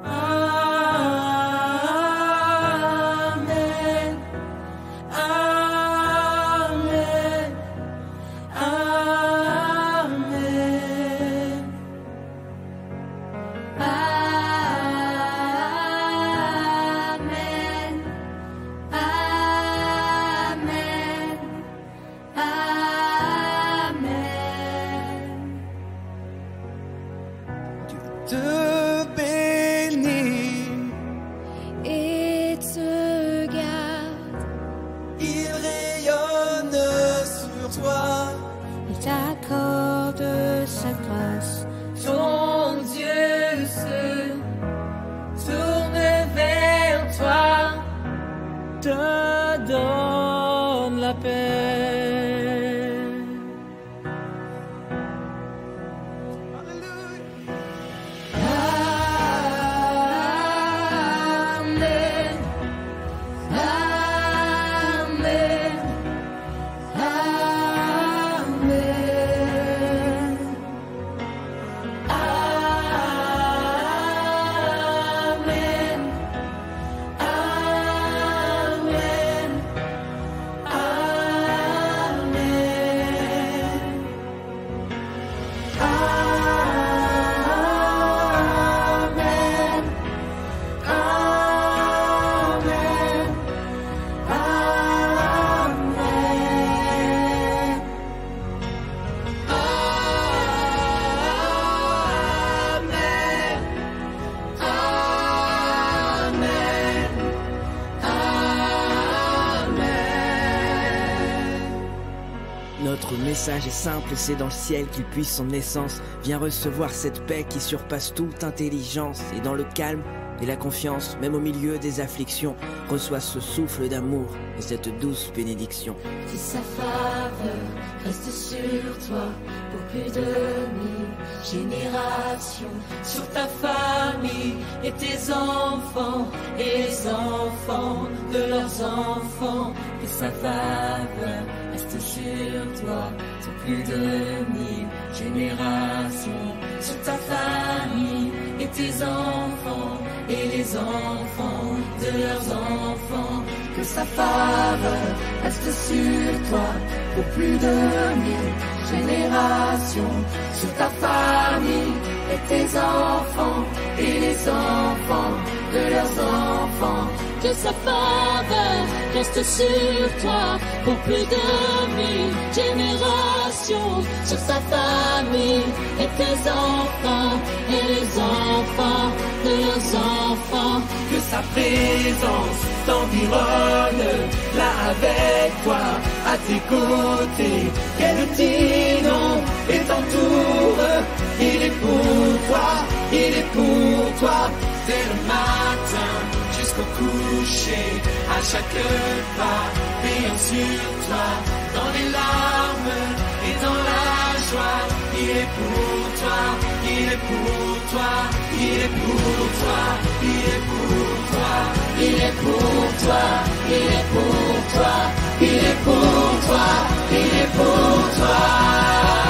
Speaker 3: Amen, amen, amen.
Speaker 10: Amen, amen, amen.
Speaker 3: Te bénit
Speaker 10: Et te garde,
Speaker 3: il rayonne sur toi,
Speaker 10: il t'accorde sa grâce.
Speaker 3: ton Dieu se tourne vers toi,
Speaker 10: Te donne la paix.
Speaker 3: Amen,
Speaker 11: message est simple, c'est dans le ciel qu'il puise son essence. Viens recevoir cette paix qui surpasse toute intelligence. Et dans le calme et la confiance, même au milieu des afflictions, reçois ce souffle d'amour et cette douce bénédiction.
Speaker 10: Si sa faveur reste sur toi pour plus de 1000 générations, sur ta famille et tes enfants et les enfants de leurs enfants, que sa faveur reste sur toi sur plus de 1000 générations, sur ta famille et tes enfants et les enfants de leurs enfants, que sa faveur reste sur toi pour plus de 1000 générations, sur ta famille et tes enfants et les enfants de leurs enfants, que sa faveur reste sur toi pour plus de 1000 générations, sur sa famille et tes enfants et les enfants de leurs enfants, que sa présence t'environne là avec toi, à tes côtés, qu'elle t'inonde et t'entoure. Il est pour toi, il est pour toi, dès le matin jusqu'au coucher, à chaque pas, veillant sur toi, dans les larmes et dans la joie. Il est pour toi, il est pour toi, il est pour toi, il est pour toi, il est pour toi, il est pour toi, il est pour toi, il est pour toi.